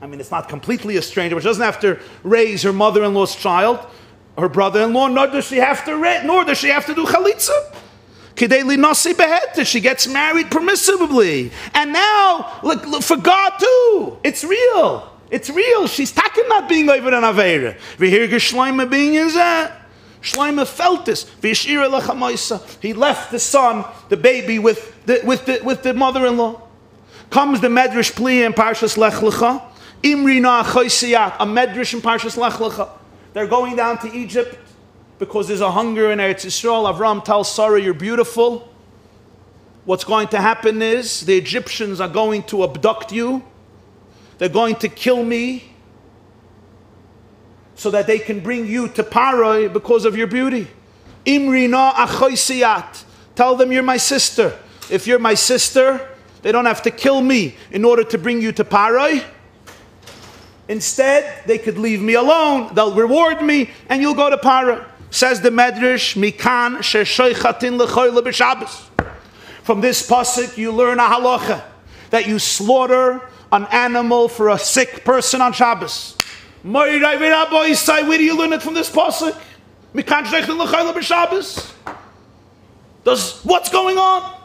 I mean, it's not completely a stranger, but she doesn't have to raise her mother-in-law's child, her brother-in-law, nor does she have to do chalitza. She gets married permissibly. And now, look, for God too, it's real. It's real. She's talking not being over an Aveira. We hear Shlomo being in that. Shlomo felt this. He left the son, the baby, with the mother-in-law. Comes the Madrish plea in Parshas Lech Lecha. Imrina Choisiyat, a Madrish in Parshas Lech Lecha. They're going down to Egypt because there's a hunger in Eretz Yisrael. Avram tells Sarah, you're beautiful. What's going to happen is the Egyptians are going to abduct you. They're going to kill me so that they can bring you to Paroi because of your beauty. Imrina achoisiyat. Tell them you're my sister. If you're my sister, they don't have to kill me in order to bring you to Paroi. Instead, they could leave me alone. They'll reward me, and you'll go to Paroi. Says the Madrish, Mikan sheshoichatin lechoyle b'Shabbos. From this pasuk, you learn a halacha that you slaughter an animal for a sick person on Shabbos. Where do you learn it from this pasuk? Mikan sheshoichatin lechoyle b'Shabbos. What's going on?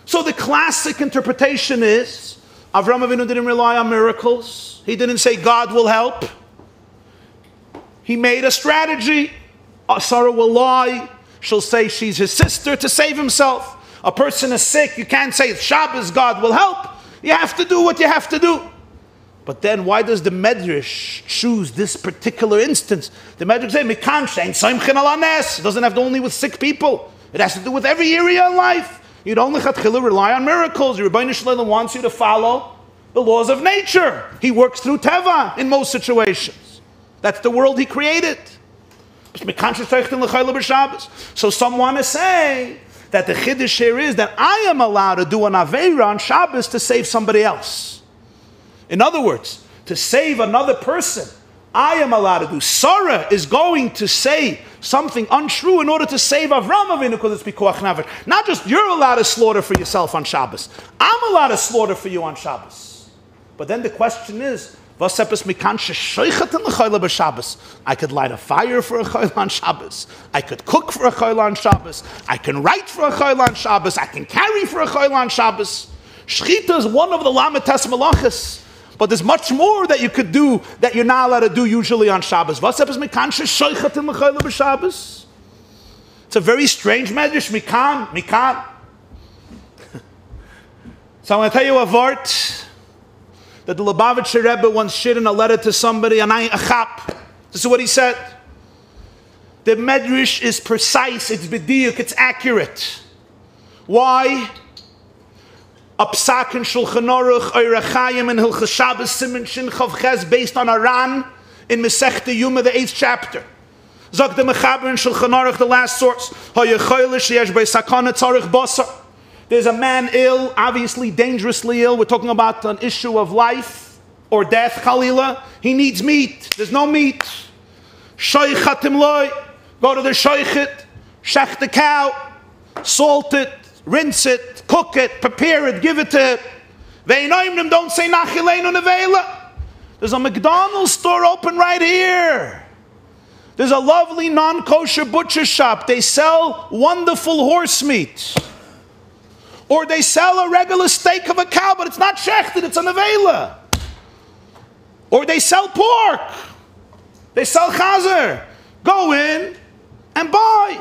So the classic interpretation is Avraham Avinu didn't rely on miracles. He didn't say God will help. He made a strategy. Sarah will lie. She'll say she's his sister to save himself. A person is sick. You can't say it's Shabbos, God will help. You have to do what you have to do. But then why does the Madrish choose this particular instance? The Madrish says, it doesn't have to only with sick people. It has to do with every area in life. You don't rely on miracles. Your Rabbi Shalom wants you to follow the laws of nature. He works through Teva in most situations. That's the world he created. So some want to say that the Chiddush here is that I am allowed to do an Aveira on Shabbos to save somebody else. In other words, to save another person, I am allowed to do. Sarah is going to say something untrue in order to save Avram Avinu because it's Pikuach Nefesh. Not just you're allowed to slaughter for yourself on Shabbos. I'm allowed to slaughter for you on Shabbos. But then the question is, I could light a fire for a chayla on Shabbos. I could cook for a chayla on Shabbos. I can write for a chayla on Shabbos. I can carry for a chayla on Shabbos. Shechita is one of the Lametes Malachas. But there's much more that you could do that you're not allowed to do usually on Shabbos. It's a very strange Madrish. Mikan. So I'm going to tell you a vort that the Lubavitcher Rebbe once shared in a letter to somebody, and this is what he said. The Madrish is precise, it's b'diuk, it's accurate. Why? A psak in Shulchan Aruch, Eirachayim, and Hilchas Shabbos, Siman Shin Chav Ches, based on Aran in Masechta Yuma, the 8th chapter. Zog the Mechaber in Shulchan Aruch, the last source. Hayechoylish yesh bei sakana tzarich basar. There's a man ill, obviously dangerously ill. We're talking about an issue of life or death, Khalila. He needs meat. There's no meat. Shoichatim loy. Go to the shoichet, shech the cow, salt it, rinse it, cook it, prepare it, give it to it. Ve'inoimnim, don't say nachileinu nevela. There's a McDonald's store open right here. There's a lovely non-kosher butcher shop. They sell wonderful horse meat. Or they sell a regular steak of a cow, but it's not shechted, it's a nevela. Or they sell pork. They sell chazer. Go in and buy.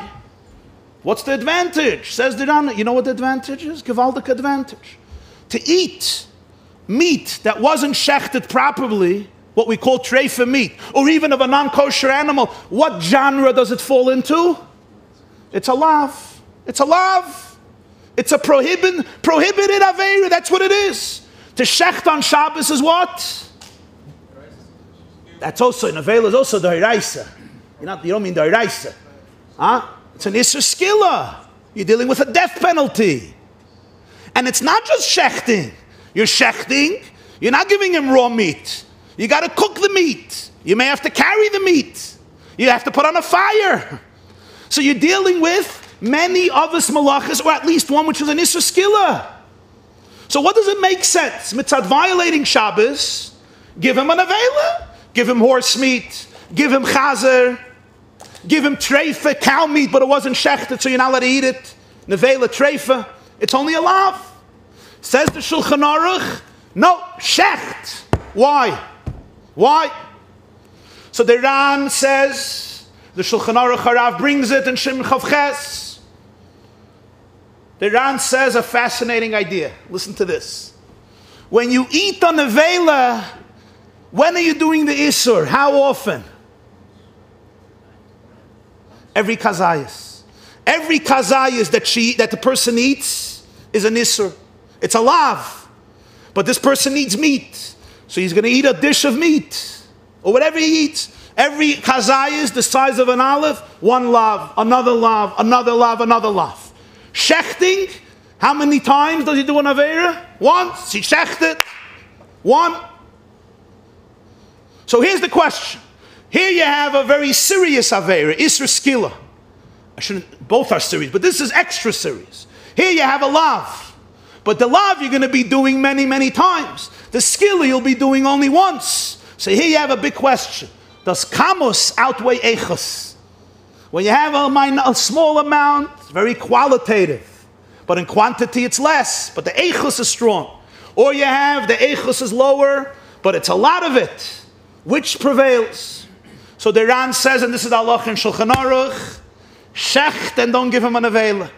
What's the advantage? Says the Ran. You know what the advantage is? Gewaldic advantage. To eat meat that wasn't shechted properly, what we call treifa meat, or even of a non-kosher animal, what genre does it fall into? It's a lav. It's a lav. It's a prohibited aveira. That's what it is. To shecht on Shabbos is what? That's also, in Avela is also doiraisa. You don't mean doiraisa. Huh? It's an isser skilla. You're dealing with a death penalty. And it's not just shechting. You're shechting. You're not giving him raw meat. You got to cook the meat. You may have to carry the meat. You have to put on a fire. So you're dealing with many avos malachas, or at least one which is an isser skilla. So what does it make sense? Mitzad violating Shabbos, give him an avela. Give him horse meat. Give him chazer. Give him treifa, cow meat, but it wasn't shechted, so you're not allowed to eat it. Nevela treifa. It's only a lav. Says the Shulchan Aruch, no, shecht. Why? Why? So the Ran says, the Shulchan Aruch Harav brings it in Shem Chavches. The Ran says a fascinating idea. Listen to this. When you eat on nevela, when are you doing the Isur? How often? Every kazayas. Every kazayas that the person eats is an Isur. It's a lav. But this person needs meat. So he's going to eat a dish of meat. Or whatever he eats. Every kazayas the size of an olive, one lav, another lav, another lav, another lav. Shechting, how many times does he do an aveira? Once. He shechted. One. So here's the question. Here you have a very serious aveira, isra skila. Both are serious, but this is extra serious. Here you have a lav. But the lav you're going to be doing many, many times. The skila you'll be doing only once. So here you have a big question. Does kamos outweigh echos? When you have a small amount, it's very qualitative. But in quantity it's less. But the echos is strong. Or you have the echos is lower, but it's a lot of it. Which prevails? So the Ran says, and this is Allah in Shulchan Aruch, shecht and don't give him an avela.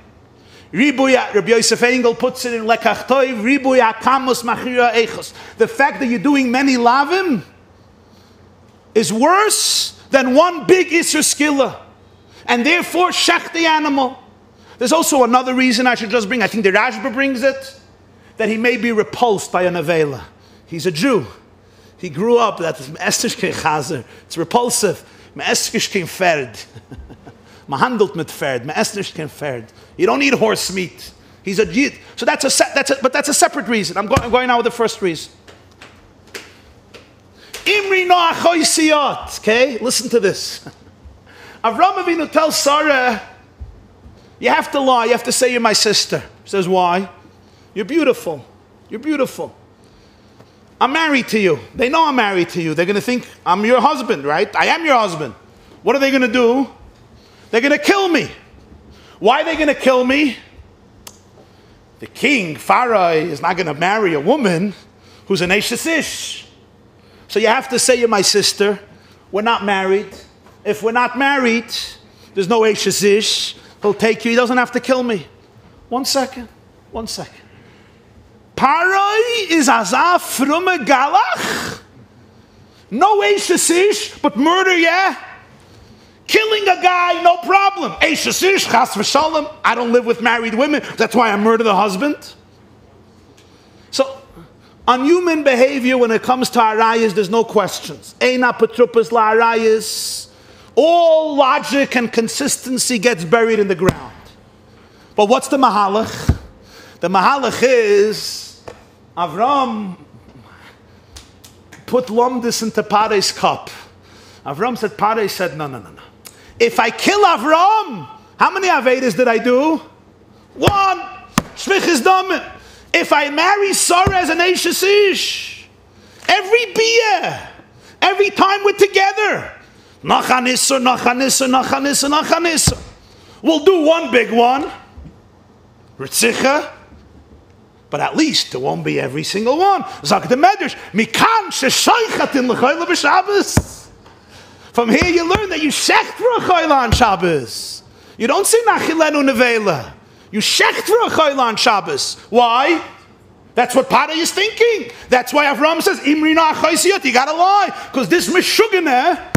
Ribuya, Rabbi Yosef Engel puts it in Lekach Toiv, Ribuya kamos machira echos. The fact that you're doing many lavim is worse than one big isra skilla. And therefore, shecht the animal. There's also another reason I should just bring, I think the Rashba brings it, that he may be repulsed by an avela. He's a Jew. He grew up, that's me'estish kein chazer. It's repulsive. Me'estish kein ferd. Mahandelt mit ferd. Me'estish kein ferd. You don't eat horse meat. He's a Jid. So that's a separate reason. I'm going now with the first reason. Imri no achoisiyot. Okay, listen to this. Avram Avinu tells Sarah, you have to lie. You have to say you're my sister. She says, why? You're beautiful. You're beautiful. I'm married to you. They know I'm married to you. They're going to think I'm your husband, right? I am your husband. What are they going to do? They're going to kill me. Why are they going to kill me? The king, Pharaoh, is not going to marry a woman who's an Eishes Ish. So you have to say you're my sister. We're not married. If we're not married, there's no Eishes Ish. He'll take you. He doesn't have to kill me. 1 second. 1 second. Paroi is azah frume galach. No Eishes Ish, but murder, yeah. Killing a guy, no problem. Eishes Ish, chas v'shalom. I don't live with married women. That's why I murder the husband. So, on human behavior, when it comes to arayas, there's no questions. Eina petrupas la arayas. All logic and consistency gets buried in the ground. But what's the mahalach? The mahalach is Avram put lomdis into Pare's cup. Avram said, Pare said, no. If I kill Avram, how many Avedas did I do? 1. Shvichis Damen. If I marry Sarah as an Eishes Ish, every biyah, every time we're together, Nachanisser. We'll do one big one. Ritzicha. But at least it won't be every single one. Zak the Madrish. Mikan sheshaychatin l'chayla b'Shabbos. From here you learn that you shecht for a chayla on Shabbos. You don't say nachilenu nevela. You shecht for a chayla on Shabbos. Why? That's what Pare is thinking. That's why Avram says, Imri na chaysiyot, you gotta lie. Because this mishuganeh,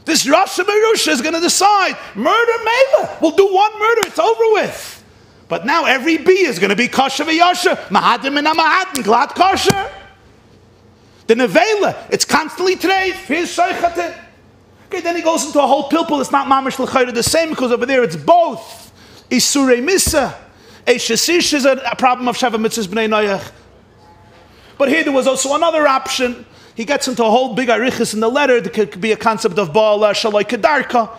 This Rasha Merusha is going to decide, murder Mela. We'll do one murder, it's over with. But now every bee is going to be kosher v'yasher. Mahadim and amahadim, glad kosher. The nevela, it's constantly treif. Here's shaychatin. Okay, then he goes into a whole pilpul. It's not mamish l'chayra the same, because over there it's both. Isurei misa. Eishasish is a problem of Sheva Mitzvahs B'nai Noach. But here there was also another option. He gets into a whole big arichis in the letter. There could be a concept of Ba'ala Shalai Kedarka,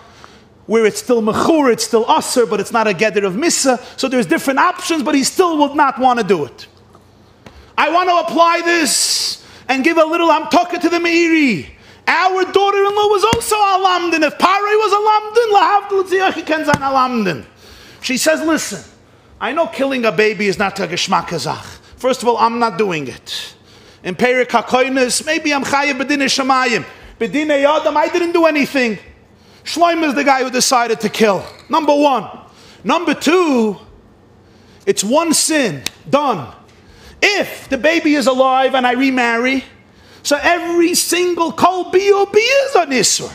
where it's still mechur, it's still aser, but it's not a gather of misa. So there's different options, but he still would not want to do it. I want to apply this and give a little hamtaka to the Meiri. Our daughter-in-law was also alamdin. If Parei was alamdin, lahavdil tziyach ken zayin alamdin. She says, listen, I know killing a baby is not a geshmak hazach. First of all, I'm not doing it. In Perik HaKoynes, maybe I'm chayev b'dinei shamayim. B'dinei yadam, I didn't do anything. Shlomo is the guy who decided to kill. Number one. Number two, it's one sin, done. If the baby is alive and I remarry, so every single kol B.O.B. is an isur.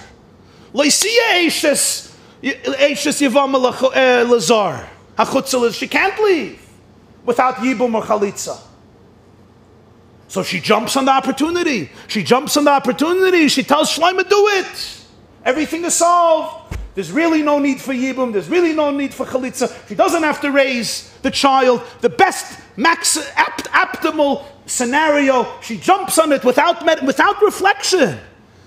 Loisiya eishes yivam lazar. Hachutzal, she can't leave without Eboom or chalitza. So she jumps on the opportunity. She jumps on the opportunity. She tells Shlomo, do it. Everything is solved. There's really no need for Eboom. There's really no need for chalitza. She doesn't have to raise the child. The best, optimal scenario, she jumps on it without reflection.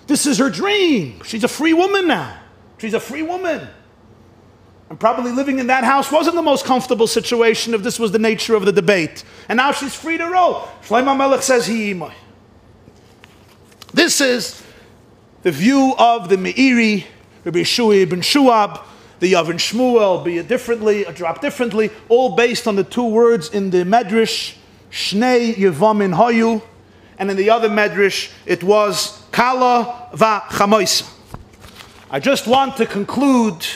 This is her dream. She's a free woman now. She's a free woman. And probably living in that house wasn't the most comfortable situation if this was the nature of the debate. And now she's free to roll. Shlomo Melech says, Heima. This is the view of the Meiri, Rabbi Shui ibn Shuab, the Yavin Shmuel, be it differently, a drop differently, all based on the two words in the Madrish, Shnei Yevamin Hayu, and in the other Madrish, it was Kala va Chamoisa. I just want to conclude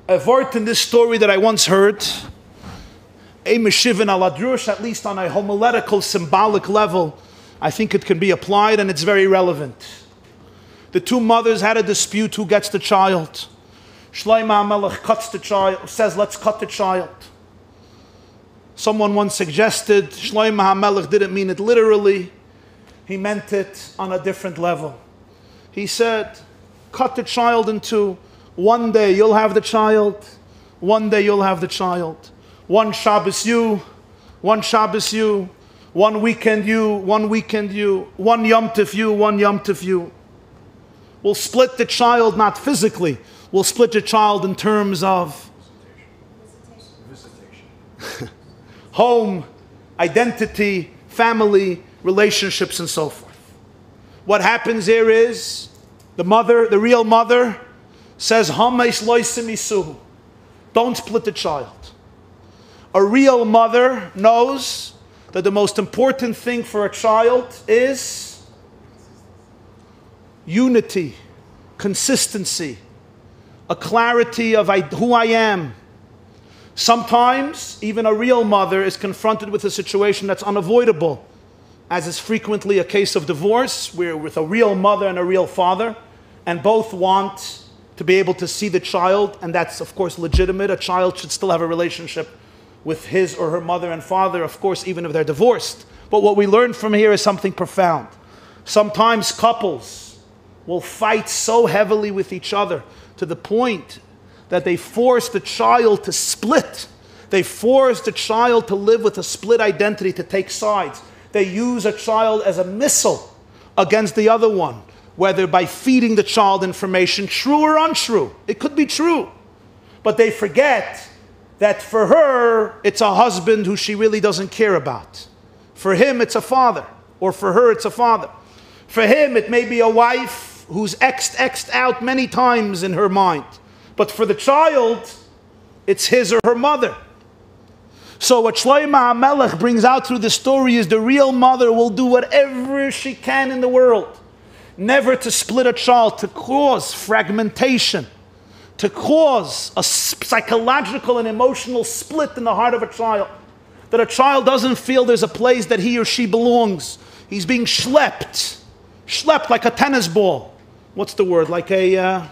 a word in this story that I once heard, a meshivin al adrush, at least on a homiletical, symbolic level. I think it can be applied and it's very relevant. The two mothers had a dispute who gets the child. Shlomo HaMelech cuts the child, says, let's cut the child. Someone once suggested Shlomo HaMelech didn't mean it literally. He meant it on a different level. He said, cut the child in two. One day you'll have the child. One day you'll have the child. One Shabbos you. One Shabbos you. One weekend you. One weekend you. One Yom Tov you. One Yom Tov you. We'll split the child not physically. We'll split the child in terms of visitation. Home, identity, family, relationships, and so forth. What happens here is the mother, the real mother, says, don't split the child. A real mother knows that the most important thing for a child is unity, consistency, a clarity of who I am. Sometimes, even a real mother is confronted with a situation that's unavoidable, as is frequently a case of divorce, where with a real mother and a real father, and both want to be able to see the child, and that's of course legitimate. A child should still have a relationship with his or her mother and father, of course, even if they're divorced. But what we learn from here is something profound. Sometimes couples will fight so heavily with each other to the point that they force the child to split. They force the child to live with a split identity, to take sides. They use a child as a missile against the other one, whether by feeding the child information, true or untrue. It could be true. But they forget that for her, it's a husband who she really doesn't care about. For him, it's a father. Or for her, it's a father. For him, it may be a wife who's X'd out many times in her mind. But for the child, it's his or her mother. So what Shlomo HaMelech brings out through the story is the real mother will do whatever she can in the world, never to split a child, to cause fragmentation, to cause a psychological and emotional split in the heart of a child, that a child doesn't feel there's a place that he or she belongs. He's being schlepped. Schlepped like a tennis ball. What's the word? Like a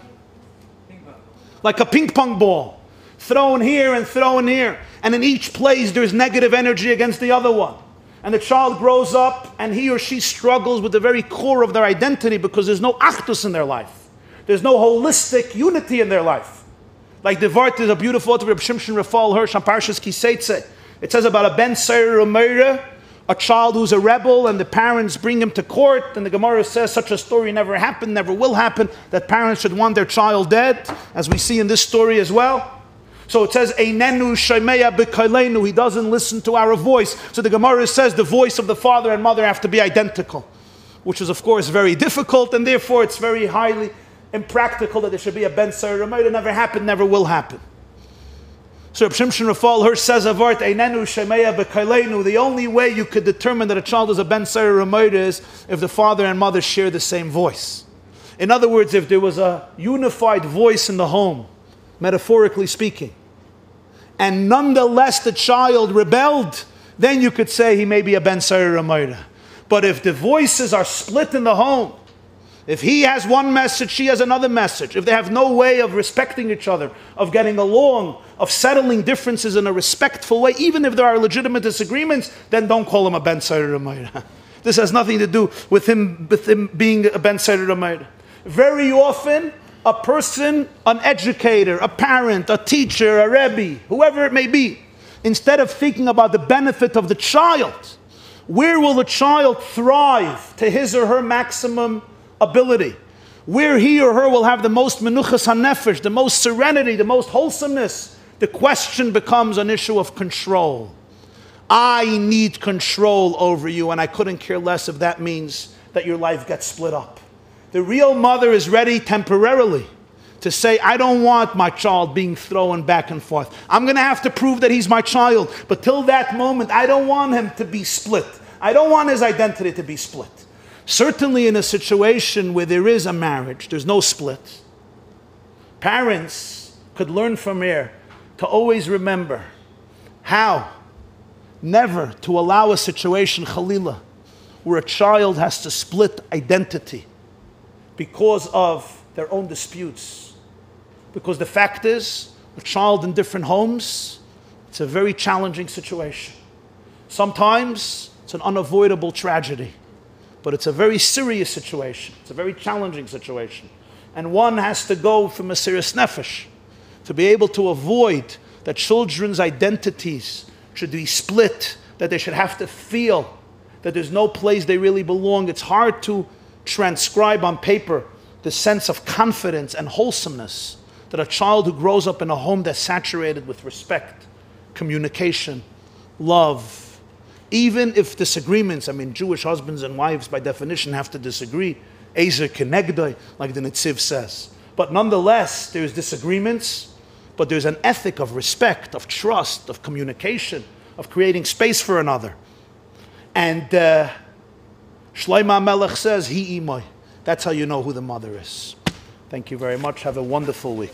ping pong ball. Thrown here and thrown here. And in each place there's negative energy against the other one. And the child grows up and he or she struggles with the very core of their identity because there's no achdus in their life. There's no holistic unity in their life. Like the Vart is a beautiful author of Shimshon Rafal Hirsch on Parshas Kiseitze. It says about a ben Seir Umeira, a child who's a rebel and the parents bring him to court, and the Gemara says such a story never happened, never will happen, that parents should want their child dead, as we see in this story as well. So it says, Einenu Shaimeya B'Kailenu, he doesn't listen to our voice. So the Gemara says the voice of the father and mother have to be identical, which is of course very difficult, and therefore it's very highly impractical that there should be a Ben Seir Umeira. Never happened, never will happen. So Reb Shimshon Rafal Hirsch says a word, Einenu Shaimeya B'Kailenu, the only way you could determine that a child is a Ben Seir Umeira is if the father and mother share the same voice. In other words, if there was a unified voice in the home, metaphorically speaking, and nonetheless the child rebelled, then you could say he may be a Ben Seir Umeira. But if the voices are split in the home, if he has one message, she has another message, if they have no way of respecting each other, of getting along, of settling differences in a respectful way, even if there are legitimate disagreements, then don't call him a Ben Seir Umeira. This has nothing to do with him being a Ben Seir Umeira. Very often, a person, an educator, a parent, a teacher, a Rabbi, whoever it may be, instead of thinking about the benefit of the child, where will the child thrive to his or her maximum ability, where he or her will have the most menuchas hanefesh, the most serenity, the most wholesomeness, the question becomes an issue of control. I need control over you, and I couldn't care less if that means that your life gets split up. The real mother is ready temporarily to say, I don't want my child being thrown back and forth. I'm going to have to prove that he's my child, but till that moment, I don't want him to be split. I don't want his identity to be split. Certainly in a situation where there is a marriage, there's no split, parents could learn from here to always remember how never to allow a situation, Khalila, where a child has to split identity because of their own disputes. Because the fact is, a child in different homes, it's a very challenging situation. Sometimes it's an unavoidable tragedy, but it's a very serious situation. It's a very challenging situation. And one has to go from a serious nefesh to be able to avoid that children's identities should be split, that they should have to feel that there's no place they really belong. It's hard to transcribe on paper the sense of confidence and wholesomeness that a child who grows up in a home that's saturated with respect, communication, love, even if disagreements, I mean, Jewish husbands and wives by definition have to disagree, Ezer kenegdoi, like the Netziv says. But nonetheless, there's disagreements, but there's an ethic of respect, of trust, of communication, of creating space for another. And Shlomo Melech says, Hi imoi. That's how you know who the mother is. Thank you very much. Have a wonderful week.